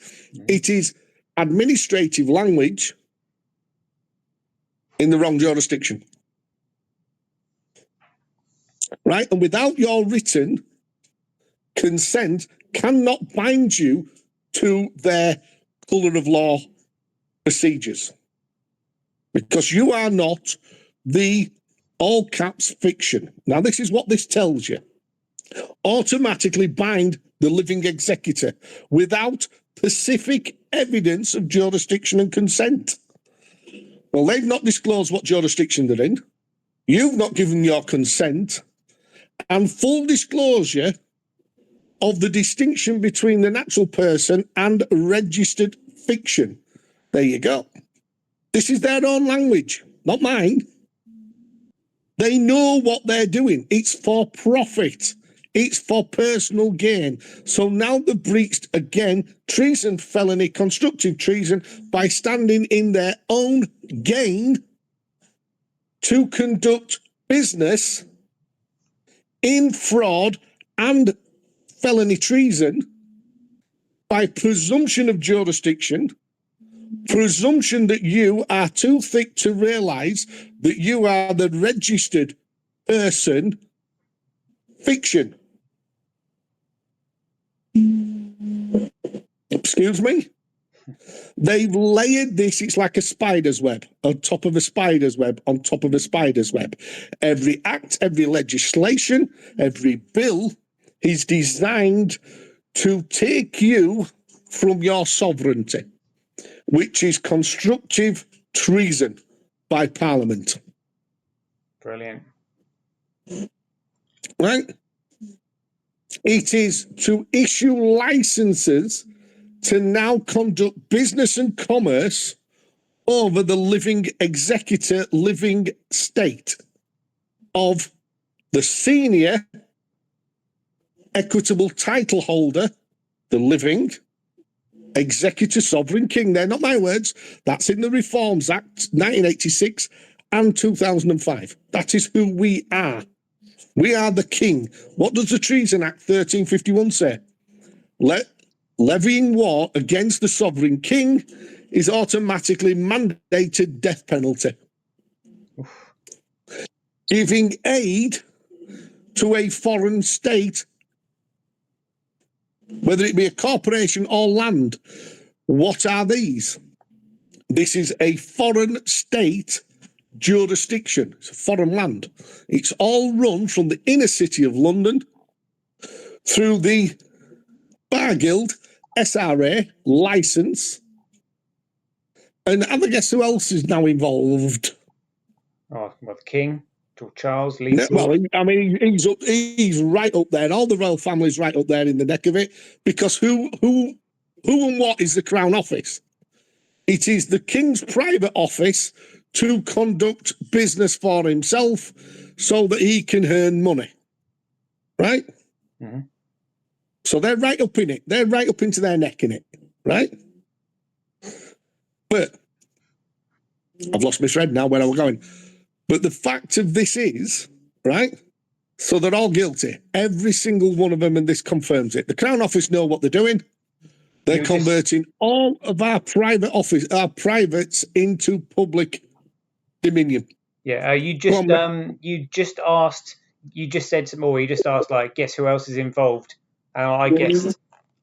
It is administrative language in the wrong jurisdiction. Right? And without your written consent, cannot bind you to their colour of law procedures. Because you are not the all caps fiction. Now, this is what this tells you. Automatically bind the living executor without specific evidence of jurisdiction and consent. Well, they've not disclosed what jurisdiction they're in. You've not given your consent. And full disclosure of the distinction between the natural person and registered fiction. There you go. This is their own language, not mine. They know what they're doing. It's for profit. It's for personal gain. So now they've breached, again, treason, felony, constructive treason by standing in their own gain to conduct business in fraud and felony treason by presumption of jurisdiction, presumption that you are too thick to realise that you are the registered person, fiction. Excuse me? They've layered this, it's like a spider's web, on top of a spider's web, on top of a spider's web. Every act, every legislation, every bill is designed to take you from your sovereignty, which is constructive treason by Parliament. Brilliant. Right? It is to issue licenses to now conduct business and commerce over the living executor, living state of the senior equitable title holder, the living executor sovereign king. They're not my words. That's in the Reforms Act 1986 and 2005. That is who we are. We are the king. What does the Treason Act 1351 say? Levying war against the sovereign king is automatically mandated death penalty. Giving aid to a foreign state, whether it be a corporation or land, what are these? This is a foreign state jurisdiction. It's a foreign land. It's all run from the inner city of London through the Bar Guild SRA license. And have a guess who else is now involved? Oh, well, the King, George Charles, Lee. No, well, I mean, he's right up there. All the royal family's right up there in the neck of it. Because who and what is the Crown Office? It is the King's private office to conduct business for himself so that he can earn money. Right? Mm-hmm. So they're right up in it. They're right up into their neck in it. Right? But I've lost my thread now where I was going. But the fact of this is, right? So they're all guilty. Every single one of them, and this confirms it. The Crown Office know what they're doing. They're converting all of our private office, our privates into public dominion. Yeah, you just said some more. You just asked, like, guess who else is involved? And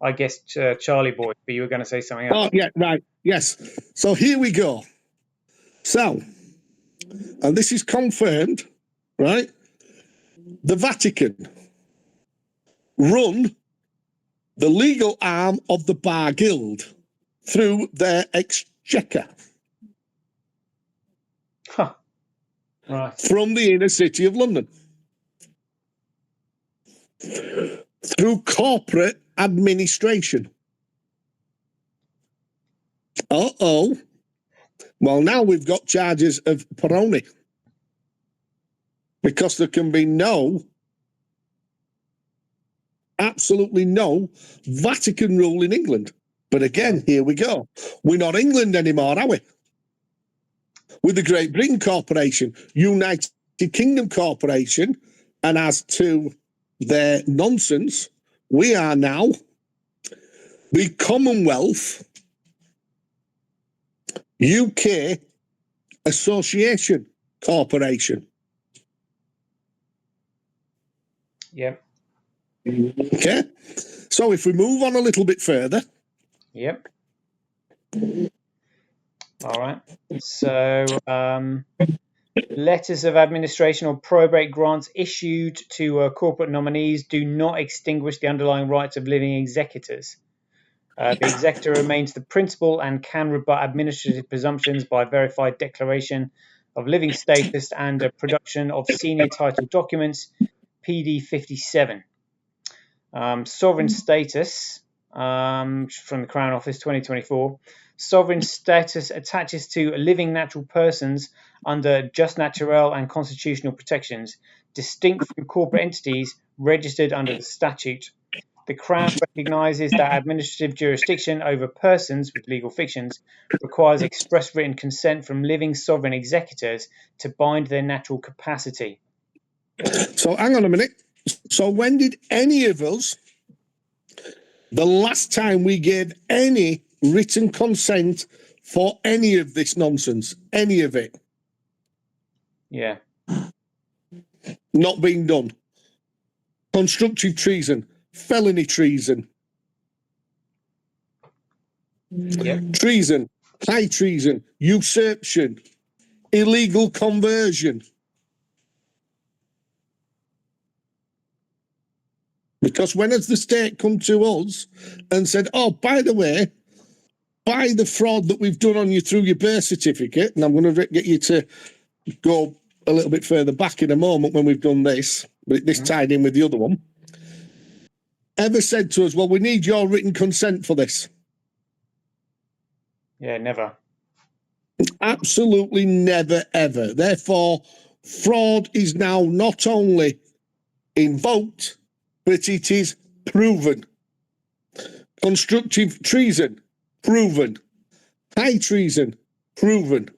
I guessed Charlie Boy, but you were going to say something else. Oh, yeah, right. Yes. So here we go. So, and this is confirmed, right? The Vatican run the legal arm of the Bar Guild through their exchequer. Huh. Right. From the inner city of London. Through corporate administration. Uh-oh. Well, now we've got charges of paroni. Because there can be absolutely no Vatican rule in England. But again, here we go. We're not England anymore, are we? With the Great Britain Corporation, United Kingdom Corporation, and as to their nonsense, we are now the Commonwealth UK Association Corporation. Yep. Okay. So if we move on a little bit further. Yep. All right. So, letters of administration or probate grants issued to corporate nominees do not extinguish the underlying rights of living executors. The executor remains the principal and can rebut administrative presumptions by verified declaration of living status and a production of senior title documents, PD 57. Sovereign status from the Crown Office 2024. Sovereign status attaches to living natural persons under just naturel and constitutional protections, distinct from corporate entities registered under the statute. The Crown recognises that administrative jurisdiction over persons with legal fictions requires express written consent from living sovereign executors to bind their natural capacity. So hang on a minute. So when did any of us, the last time we gave any written consent for any of this nonsense, any of it? Yeah. Not being done. Constructive treason, felony treason. Yep. Treason, high treason, usurpation, illegal conversion. Because when has the state come to us and said, oh, by the way, by the fraud that we've done on you through your birth certificate, and I'm going to get you to go a little bit further back in a moment when we've done this, but this tied in with the other one, ever said to us, well, we need your written consent for this? Yeah, never. Absolutely never, ever. Therefore, fraud is now not only invoked, but it is proven. Constructive treason, proven. High treason, proven.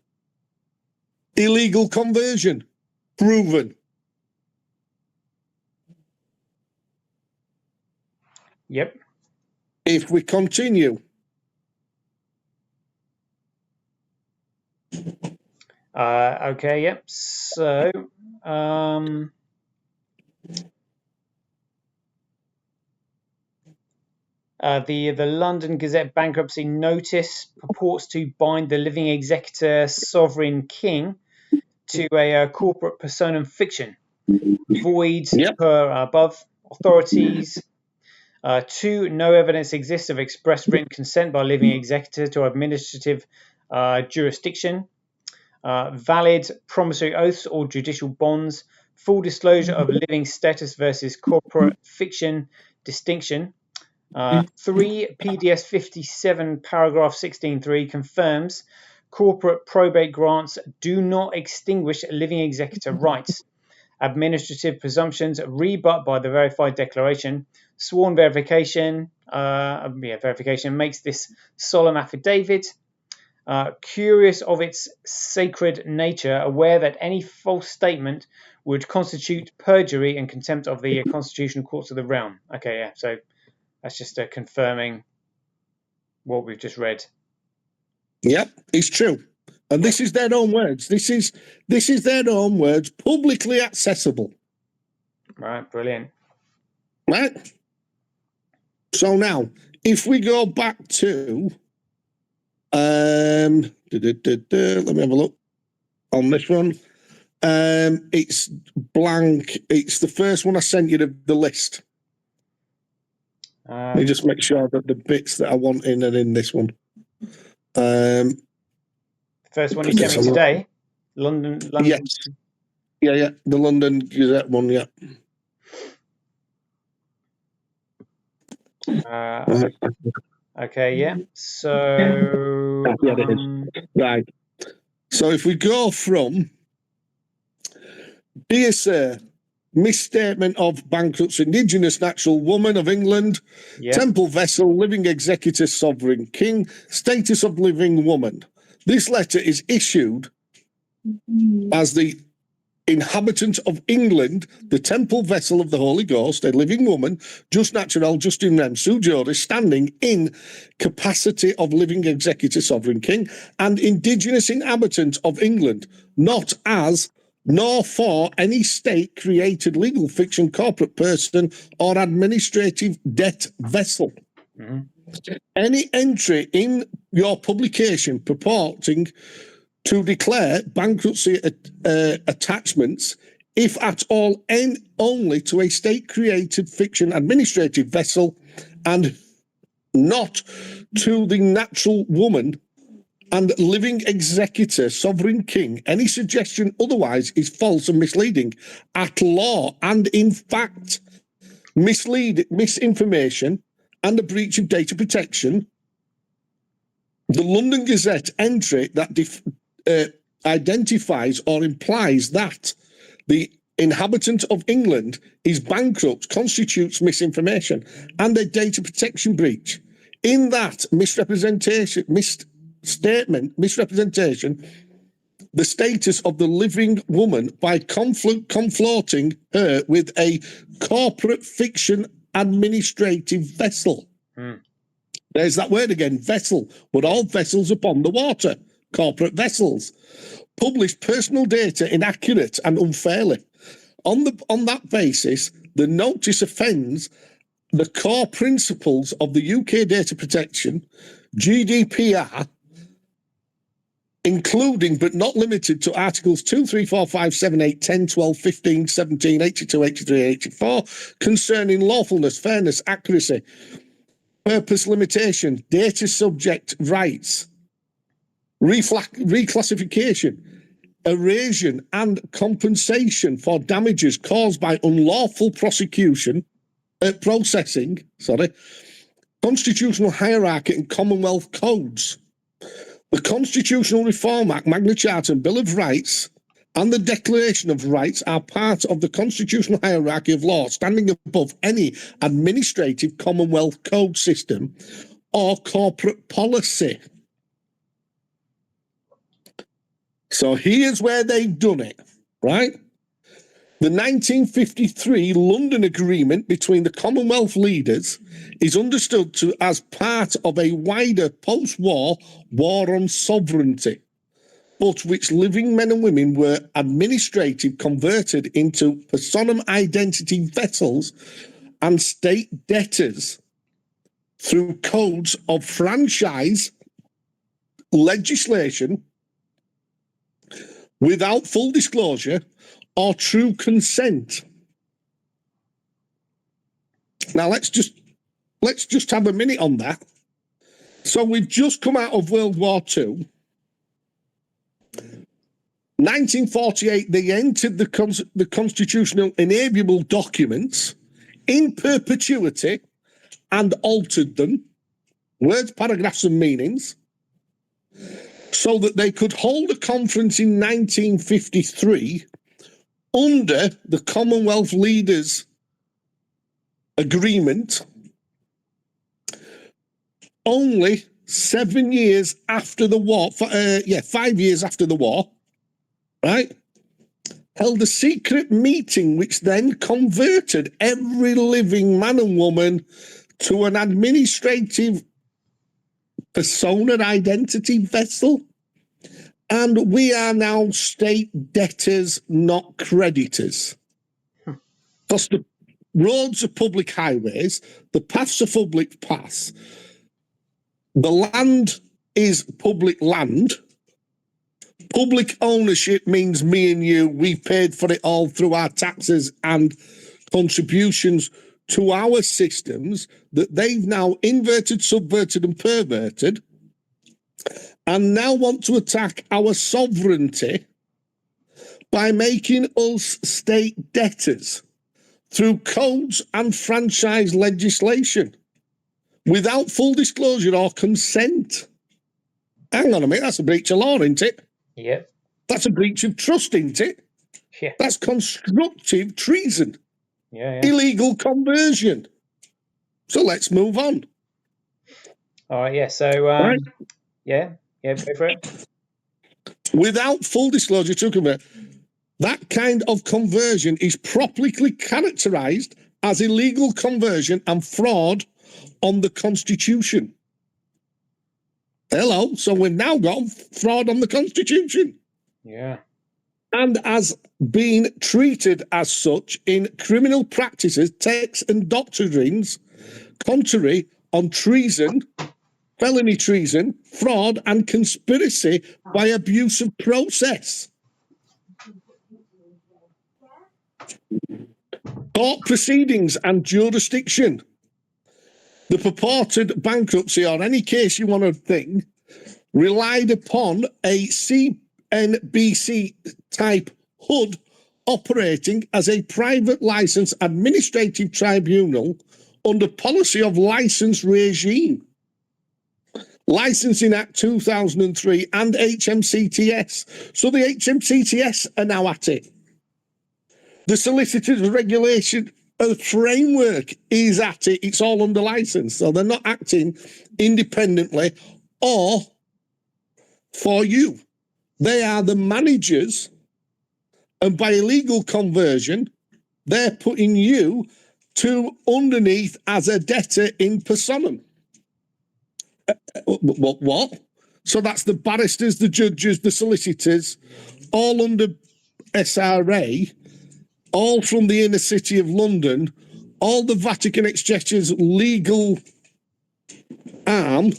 Illegal conversion, proven. Yep. If we continue. Okay, yep. So, the London Gazette bankruptcy notice purports to bind the living executor sovereign king to a corporate personam fiction, void per above authorities. 2, no evidence exists of express written consent by living executor to administrative jurisdiction. Valid promissory oaths or judicial bonds. Full disclosure of living status versus corporate fiction distinction. 3, PDS 57 paragraph 16.3 confirms corporate probate grants do not extinguish living executor rights. Administrative presumptions rebut by the verified declaration. Sworn verification, verification makes this solemn affidavit. Curious of its sacred nature, aware that any false statement would constitute perjury and contempt of the constitutional courts of the realm. Okay, yeah, so that's just confirming what we've just read. Yep, it's true. And this is their own words. This is their own words, publicly accessible. Right, brilliant. Right? So now, if we go back to, let me have a look on this one. It's blank. It's the first one I sent you the list. Let me just make sure that the bits that I want in are in this one. First one you sent me today, London. Yes. Yeah, the London Gazette one, yeah. Okay, yeah. So, yeah, it is. Right. So if we go from, dear sir, misstatement of bankruptcy, indigenous natural woman of England, temple vessel, living executor, sovereign king, status of living woman. This letter is issued as the inhabitant of England, the temple vessel of the Holy Ghost, a living woman, just natural, just in rem, sue juris, standing in capacity of living executor, sovereign king, and indigenous inhabitant of England, not as nor for any state-created legal fiction, corporate person, or administrative debt vessel. Any entry in your publication purporting to declare bankruptcy attachments, if at all, and only to a state-created fiction administrative vessel and not to the natural woman and living executor, sovereign king. Any suggestion otherwise is false and misleading at law and in fact misinformation and a breach of data protection. The London Gazette entry that identifies or implies that the inhabitant of England is bankrupt constitutes misinformation and a data protection breach. In that misrepresentation, the status of the living woman by conflating her with a corporate fiction administrative vessel. There's that word again, vessel. But all vessels upon the water, corporate vessels, publish personal data inaccurate and unfairly. On that basis, the notice offends the core principles of the UK data protection, GDPR, including but not limited to Articles 2, 3, 4, 5, 7, 8, 10, 12, 15, 17, 82, 83, 84, concerning lawfulness, fairness, accuracy, purpose limitation, data subject rights, reclassification, erosion and compensation for damages caused by unlawful processing, constitutional hierarchy and Commonwealth codes. The Constitutional Reform Act, Magna Carta and Bill of Rights and the Declaration of Rights are part of the constitutional hierarchy of law, standing above any administrative Commonwealth code system or corporate policy. So here's where they've done it, right? The 1953 London Agreement between the Commonwealth leaders is understood as part of a wider post-war war on sovereignty, but which living men and women were administrative converted into personam identity vessels and state debtors through codes of franchise legislation without full disclosure or true consent. Now let's just have a minute on that. So we've just come out of World War II. 1948, they entered the constitutional inalienable documents in perpetuity and altered them, words, paragraphs, and meanings, so that they could hold a conference in 1953 under the Commonwealth Leaders Agreement, only 7 years after the war, 5 years after the war, right? Held a secret meeting which then converted every living man and woman to an administrative persona identity vessel. And we are now state debtors, not creditors. Because the roads are public highways, the paths are public paths, the land is public land. Public ownership means me and you, we paid for it all through our taxes and contributions to our systems that they've now inverted, subverted, and perverted, and now want to attack our sovereignty by making us state debtors through codes and franchise legislation without full disclosure or consent. Hang on a minute, that's a breach of law, isn't it? Yeah. That's a breach of trust, isn't it? Yeah. That's constructive treason. Yeah. Illegal conversion. So let's move on. All right, yeah. So, Right. yeah, go for it. Without full disclosure to convert, that kind of conversion is properly characterized as illegal conversion and fraud on the Constitution. Hello, so we've now got fraud on the Constitution. Yeah. And as being treated as such in criminal practices, texts and doctrines contrary on treason felony treason, fraud, and conspiracy by abuse of process. Court proceedings and jurisdiction. The purported bankruptcy, or any case you want to think, relied upon a CNBC type HUD operating as a private license administrative tribunal under policy of license regime. Licensing Act 2003 and HMCTS. So the HMCTS are now at it. The Solicitors Regulation Framework is at it. It's all under license. So they're not acting independently or for you. They are the managers, and by illegal conversion, they're putting you to underneath as a debtor in personam. What? So that's the barristers, the judges, the solicitors, all under SRA, all from the inner city of London, all the Vatican Exchequer's legal arm.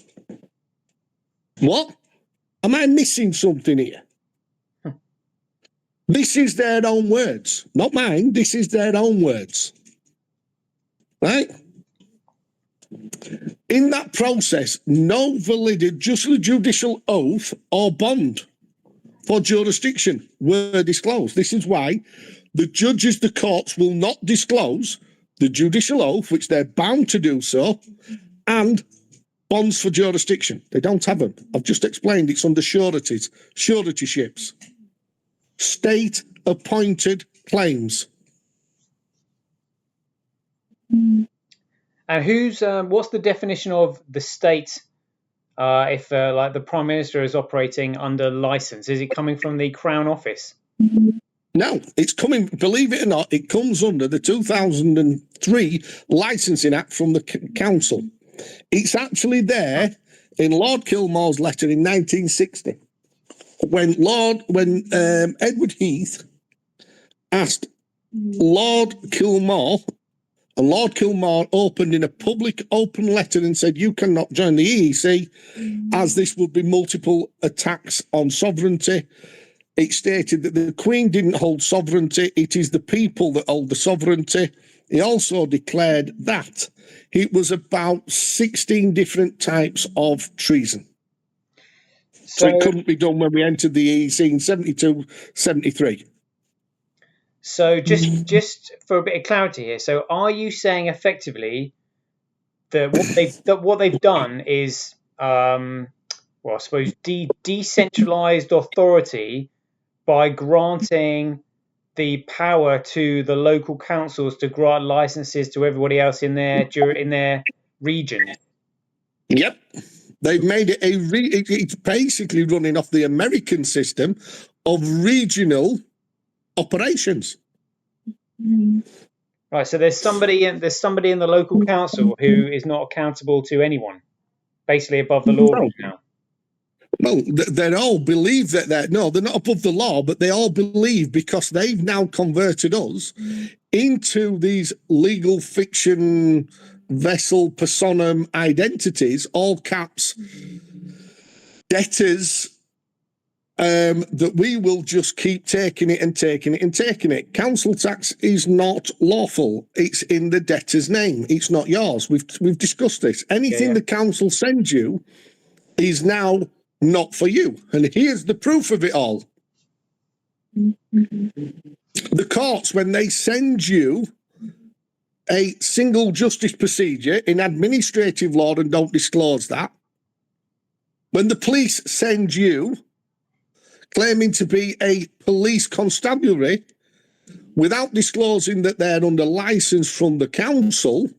What? Am I missing something here? This is their own words, not mine. This is their own words. Right? In that process, no valid judicial oath or bond for jurisdiction were disclosed. This is why the judges, the courts will not disclose the judicial oath, which they're bound to do so, and bonds for jurisdiction. They don't have them. I've just explained it's under sureties, suretyships, state-appointed claims. And what's the definition of the state if like the Prime Minister is operating under license? Is it coming from the Crown Office? No, it's coming, believe it or not, it comes under the 2003 Licensing Act from the Council. It's actually there in Lord Kilmore's letter in 1960, when Edward Heath asked Lord Kilmore, and Lord Kilmore opened in a public open letter and said, you cannot join the EEC as this would be multiple attacks on sovereignty. It stated that the Queen didn't hold sovereignty. It is the people that hold the sovereignty. He also declared that it was about 16 different types of treason. So it couldn't be done when we entered the EEC in 72, 73. So just for a bit of clarity here, so are you saying effectively that what they've done is, well, I suppose decentralized authority by granting the power to the local councils to grant licenses to everybody else in their region? Yep. They've made it it's basically running off the American system of regional operations. Right, so there's somebody in the local council who is not accountable to anyone, basically above the law right now. Well, they all believe that they're not above the law, but they all believe, because they've now converted us into these legal fiction vessel personam identities, all caps, debtors, that we will just keep taking it and taking it and taking it. Council tax is not lawful. It's in the debtor's name. It's not yours. We've discussed this. Anything the council sends you is now not for you. And here's the proof of it all. The courts, when they send you a single justice procedure in administrative law and don't disclose that, when the police send you claiming to be a police constabulary without disclosing that they're under license from the council,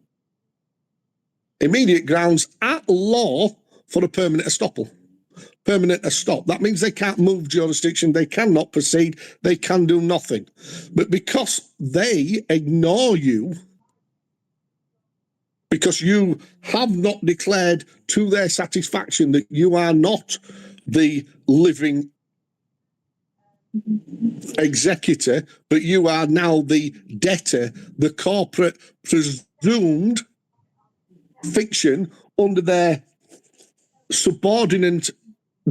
immediate grounds at law for a permanent estoppel. Permanent estop. That means they can't move jurisdiction, they cannot proceed, they can do nothing. But because they ignore you, because you have not declared to their satisfaction that you are not the living executor, but you are now the debtor, the corporate presumed fiction under their subordinate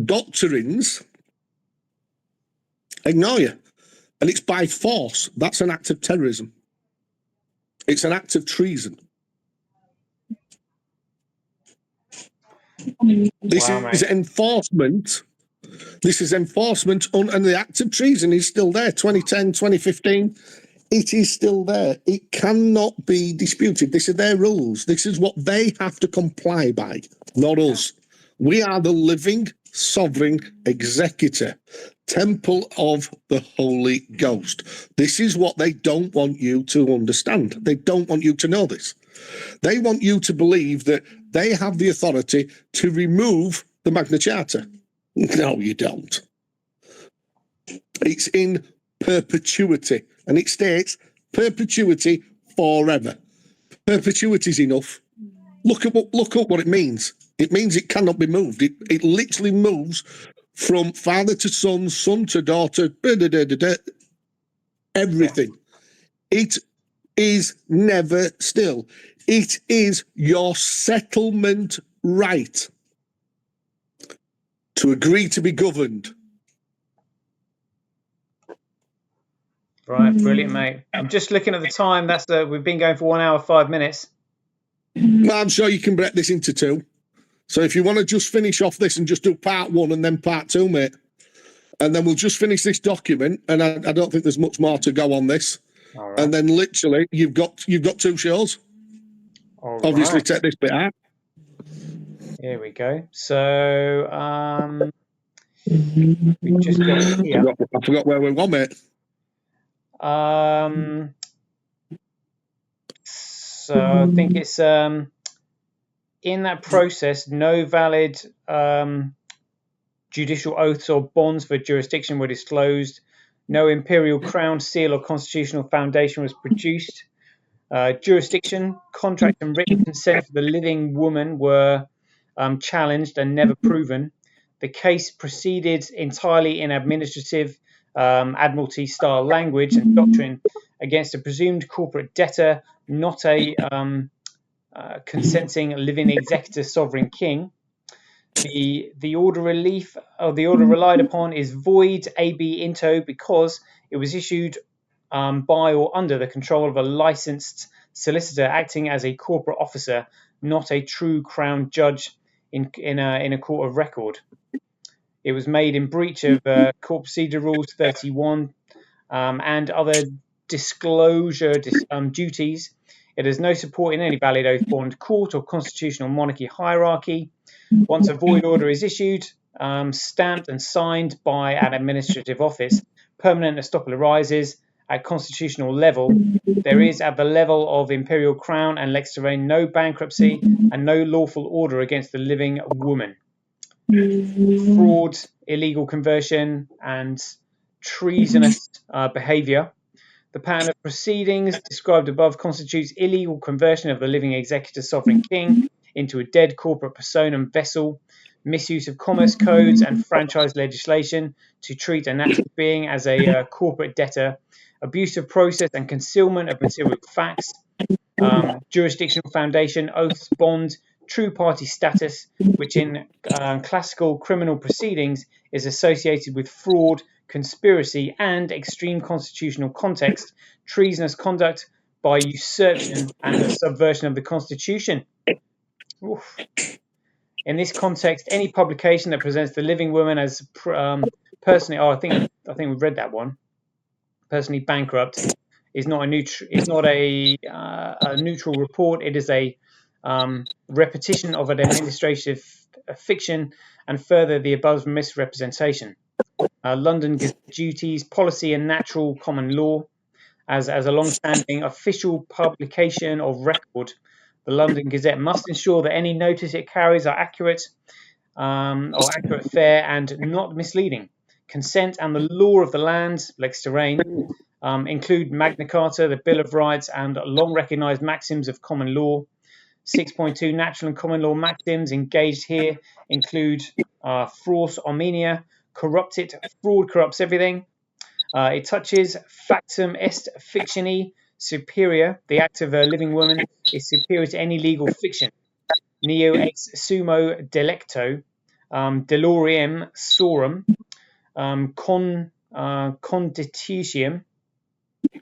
doctrines ignore you. And it's by force. That's an act of terrorism. It's an act of treason. This is enforcement. This is enforcement, and the act of treason is still there. 2010, 2015, it is still there. It cannot be disputed. These are their rules. This is what they have to comply by, not us. We are the living, sovereign executor, temple of the Holy Ghost. This is what they don't want you to understand. They don't want you to know this. They want you to believe that they have the authority to remove the Magna Charta. No, you don't. It's in perpetuity, and it states perpetuity forever. Perpetuity is enough. Look up what it means. It means it cannot be moved. It literally moves from father to son, son to daughter, everything. It is never still. It is your settlement right to agree to be governed. Right, brilliant, mate. I'm just looking at the time. That's we've been going for 1 hour, 5 minutes. Well, I'm sure you can break this into two. So if you want to just finish off this and just do part one and then part two, mate, and then we'll just finish this document. And I don't think there's much more to go on this. All right. And then literally, you've got 2 shows. All obviously, right. Take this bit out. Here we go. So we just got here. I forgot where we were, mate. So I think it's in that process, no valid judicial oaths or bonds for jurisdiction were disclosed. No imperial crown, seal, or constitutional foundation was produced. Jurisdiction, contract, and written consent for the living woman were challenged and never proven. The case proceeded entirely in administrative admiralty-style language and doctrine against a presumed corporate debtor, not a consenting living executor sovereign king. The order relied upon is void ab initio because it was issued by or under the control of a licensed solicitor acting as a corporate officer, not a true crown judge in a court of record. It was made in breach of Court Procedure Rules 31 and other disclosure duties. It has no support in any valid oath-bond court or constitutional monarchy hierarchy. Once a void order is issued, stamped and signed by an administrative office, permanent estoppel arises at constitutional level. There is, at the level of Imperial Crown and Lex Terrain, no bankruptcy and no lawful order against the living woman. Fraud, illegal conversion, and treasonous behaviour. The pattern of proceedings described above constitutes illegal conversion of the living executor sovereign king into a dead corporate personam vessel, misuse of commerce codes and franchise legislation to treat a natural being as a corporate debtor, abuse of process and concealment of material facts, jurisdictional foundation, oaths, bond, true party status, which in classical criminal proceedings is associated with fraud, conspiracy, and extreme constitutional context, treasonous conduct by usurpation and the subversion of the Constitution. Oof. In this context, any publication that presents the living woman as personally, I think we've read that one, personally bankrupt, is not a neutral report. It is a repetition of an administrative fiction, and further the above misrepresentation. London Gazette duties, policy, and natural common law. As a long-standing official publication of record, the London Gazette must ensure that any notice it carries are accurate, fair, and not misleading. Consent and the law of the land, Lex Terrain, include Magna Carta, the Bill of Rights, and long-recognised maxims of common law. 6.2 natural and common law maxims engaged here include Fros omnia, corrupt it, fraud corrupts everything. It touches factum est fictioni superior. The act of a living woman is superior to any legal fiction. neo ex sumo delecto, delorium sorum,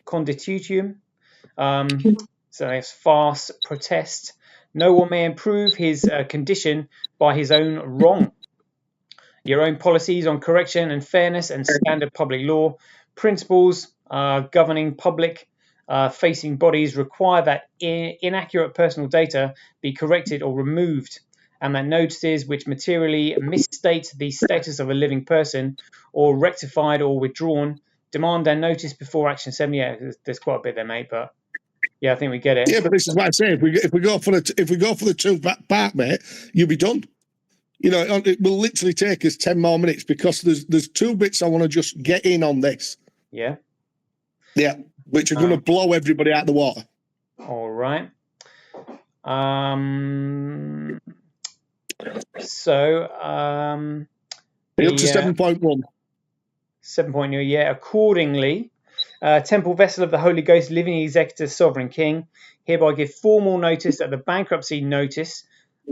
conditutium, so that's farce, protest. No one may improve his condition by his own wrong. Your own policies on correction and fairness and standard public law principles governing public facing bodies require that inaccurate personal data be corrected or removed, and that notices which materially misstate the status of a living person or rectified or withdrawn demand and notice before action 7. Yeah, there's quite a bit there, mate, but yeah, I think we get it. Yeah, but this is what I say. If we go for the two part, mate, you'll be done. You know, it will literally take us 10 more minutes because there's two bits I want to just get in on this. Yeah. Yeah, which are going to blow everybody out of the water. All right. So Up to 7.1. 7.0, yeah. Accordingly, temple vessel of the Holy Ghost, living executor, sovereign king, hereby give formal notice that the bankruptcy notice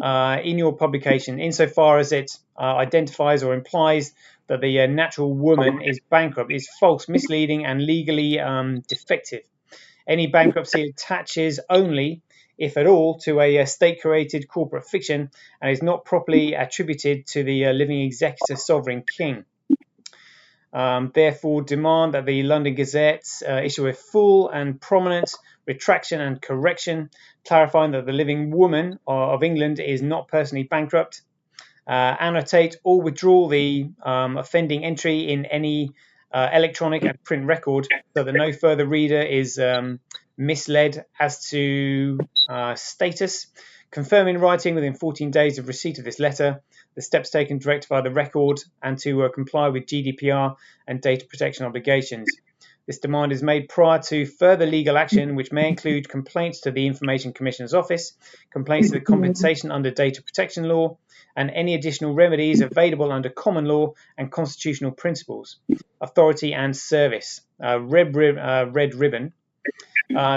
in your publication, insofar as it identifies or implies that the natural woman is bankrupt, is false, misleading, and legally defective. Any bankruptcy attaches only, if at all, to a state-created corporate fiction and is not properly attributed to the living executor, sovereign king. Therefore, demand that the London Gazette issue a full and prominent retraction and correction, clarifying that the living woman of England is not personally bankrupt. Annotate or withdraw the offending entry in any electronic and print record so that no further reader is misled as to status. Confirm in writing within 14 days of receipt of this letter the steps taken to rectify the record and to comply with GDPR and data protection obligations. This demand is made prior to further legal action, which may include complaints to the Information Commissioner's Office, complaints to the compensation under data protection law, and any additional remedies available under common law and constitutional principles. Authority and service. Red ribbon.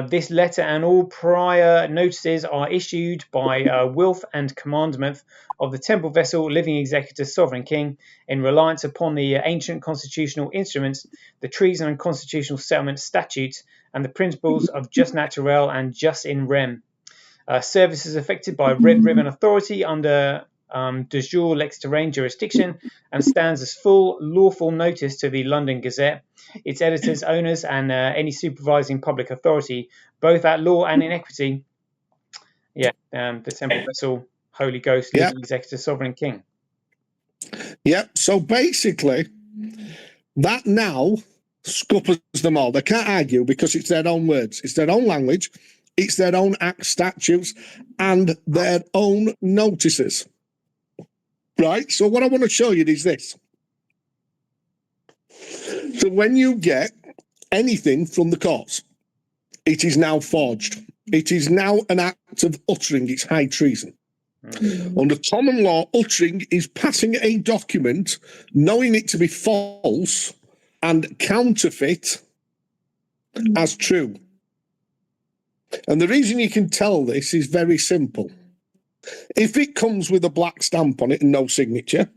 This letter and all prior notices are issued by wilf and commandment of the temple vessel, living executor, sovereign king, in reliance upon the ancient constitutional instruments, the treason and constitutional settlement statutes, and the principles of jus naturale and jus in rem. Service is effected by red ribbon authority under de jure lex terrain jurisdiction and stands as full lawful notice to the London Gazette, its editors, owners, and any supervising public authority, both at law and in equity. Yeah, the temple vessel, Holy Ghost, living executor, sovereign king. Yep. So basically, that now scuppers them all. They can't argue because it's their own words, it's their own language, it's their own act statutes, and their own notices. Right? So what I want to show you is this. So when you get anything from the courts, it is now forged. It is now an act of uttering. It's high treason. Under common law, uttering is passing a document, knowing it to be false and counterfeit as true. And the reason you can tell this is very simple. If it comes with a black stamp on it and no signature,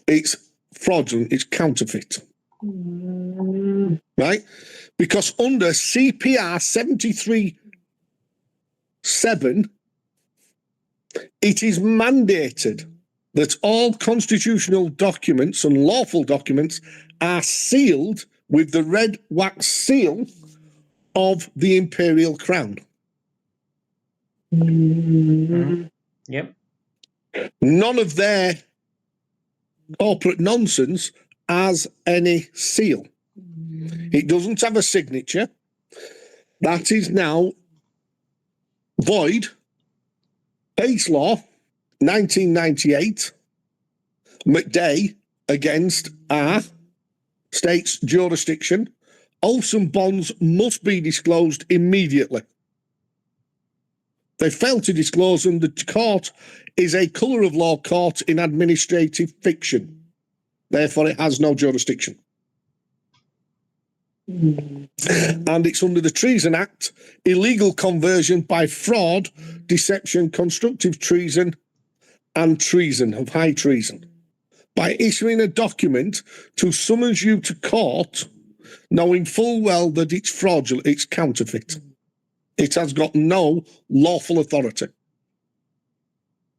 it's fraudulent, it's counterfeit. Right? Because under CPR 73(7), it is mandated that all constitutional documents and lawful documents are sealed with the red wax seal of the imperial crown. Yep. None of their corporate nonsense has any seal. It doesn't have a signature. That is now void. Base law, 1998, McDay against our state's jurisdiction. Olsen bonds must be disclosed immediately. They fail to disclose them. The court is a colour of law court in administrative fiction. Therefore, it has no jurisdiction. And it's under the Treason Act, illegal conversion by fraud, deception, constructive treason, and treason of high treason. By issuing a document to summons you to court, knowing full well that it's fraudulent, it's counterfeit. It has got no lawful authority.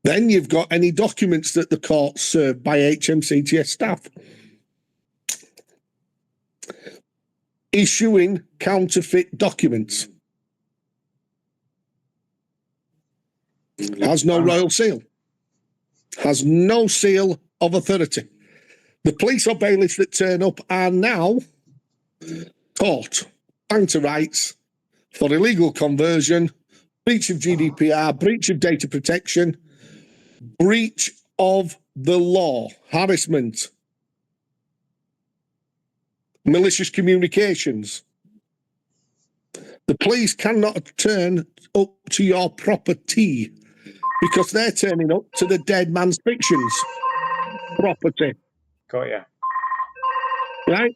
Then you've got any documents that the court served by HMCTS staff. Issuing counterfeit documents. Has no royal seal. Has no seal of authority. The police or bailiffs that turn up are now caught, banged to rights for illegal conversion, breach of GDPR, breach of data protection, breach of the law, harassment, malicious communications. The police cannot turn up to your property because they're turning up to the dead man's fictions property. Got ya. Right?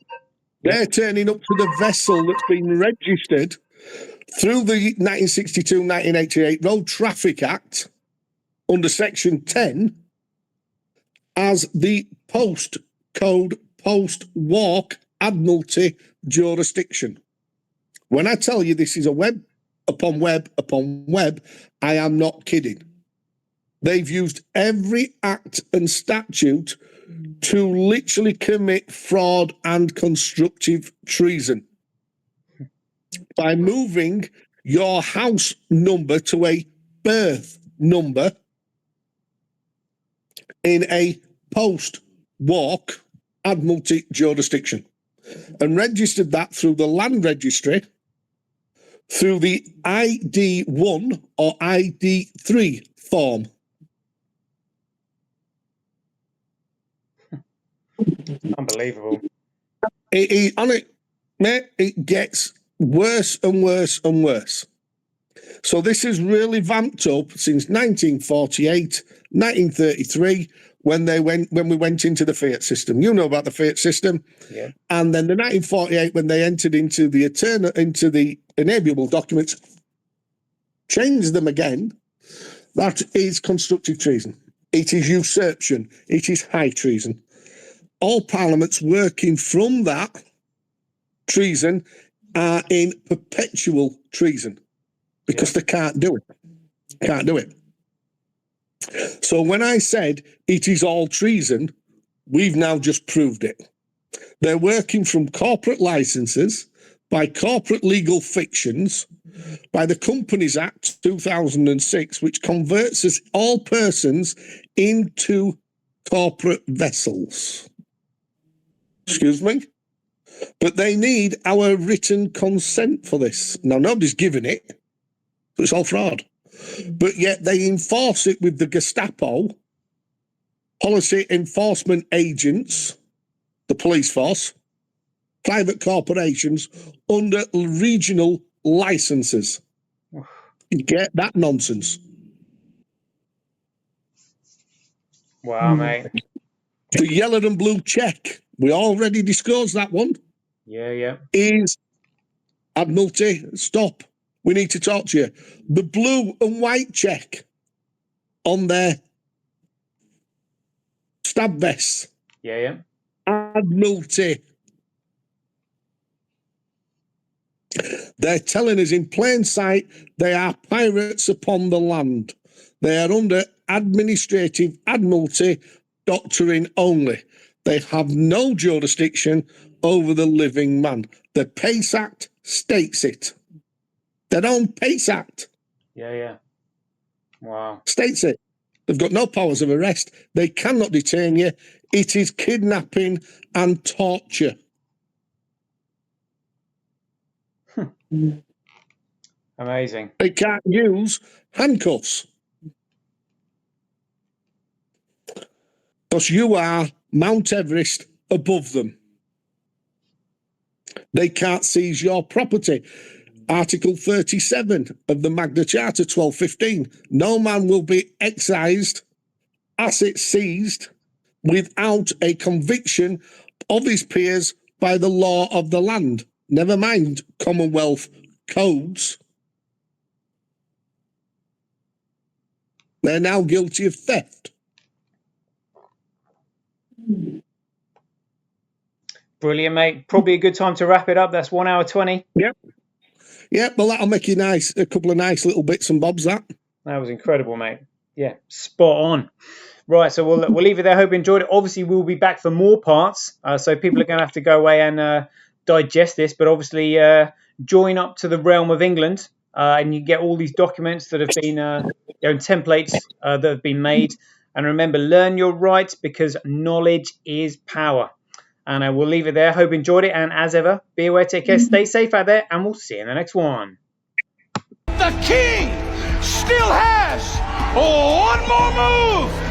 They're turning up to the vessel that's been registered through the 1962-1988 Road Traffic Act under Section 10 as the postcode post-walk Admiralty jurisdiction. When I tell you this is a web upon web upon web, I am not kidding. They've used every act and statute to literally commit fraud and constructive treason by moving your house number to a birth number in a post-walk Admiralty jurisdiction and registered that through the land registry through the ID1 or ID3 form. Unbelievable. On it, mate, it gets worse and worse and worse. So this has really vamped up since 1948, 1933, when we went into the Fiat system. You know about the Fiat system. Yeah. And then the 1948, when they entered into the enableable documents, changed them again. That is constructive treason. It is usurpation. It is high treason. All parliaments working from that treason are in perpetual treason because they can't do it. Can't do it. So when I said it is all treason, we've now just proved it. They're working from corporate licenses, by corporate legal fictions, by the Companies Act 2006, which converts us all persons into corporate vessels. Excuse me? But they need our written consent for this. Now, nobody's given it, so it's all fraud. But yet they enforce it with the Gestapo, policy enforcement agents, the police force, private corporations under regional licenses. You get that nonsense. Wow, mate. The yellow and blue check, we already discussed that one, Yeah. is Admiralty, stop. We need to talk to you. The blue and white check on their stab vests. Yeah. Admiralty. They're telling us in plain sight they are pirates upon the land. They are under administrative admiralty doctrine only. They have no jurisdiction over the living man. The Pace Act states it. Their own Pace Act. Yeah. Wow. States it. They've got no powers of arrest. They cannot detain you. It is kidnapping and torture. Amazing. They can't use handcuffs. Because you are Mount Everest above them. They can't seize your property. Article 37 of the Magna Charta 1215. No man will be excised, assets seized, without a conviction of his peers by the law of the land. never mind Commonwealth codes. They're now guilty of theft. Brilliant, mate. Probably a good time to wrap it up. That's 1 hour 20. Yep. Yep, well, that'll make you a couple of nice little bits and bobs, that. That was incredible, mate. Yeah, spot on. Right, so we'll leave it there. Hope you enjoyed it. Obviously, we'll be back for more parts. So people are going to have to go away and digest this. But obviously, join up to the Realm of England. And you get all these documents that have been, templates that have been made. And remember, learn your rights because knowledge is power. And we'll leave it there. Hope you enjoyed it. And as ever, be aware, take care, stay safe out there. And we'll see you in the next one. The king still has one more move.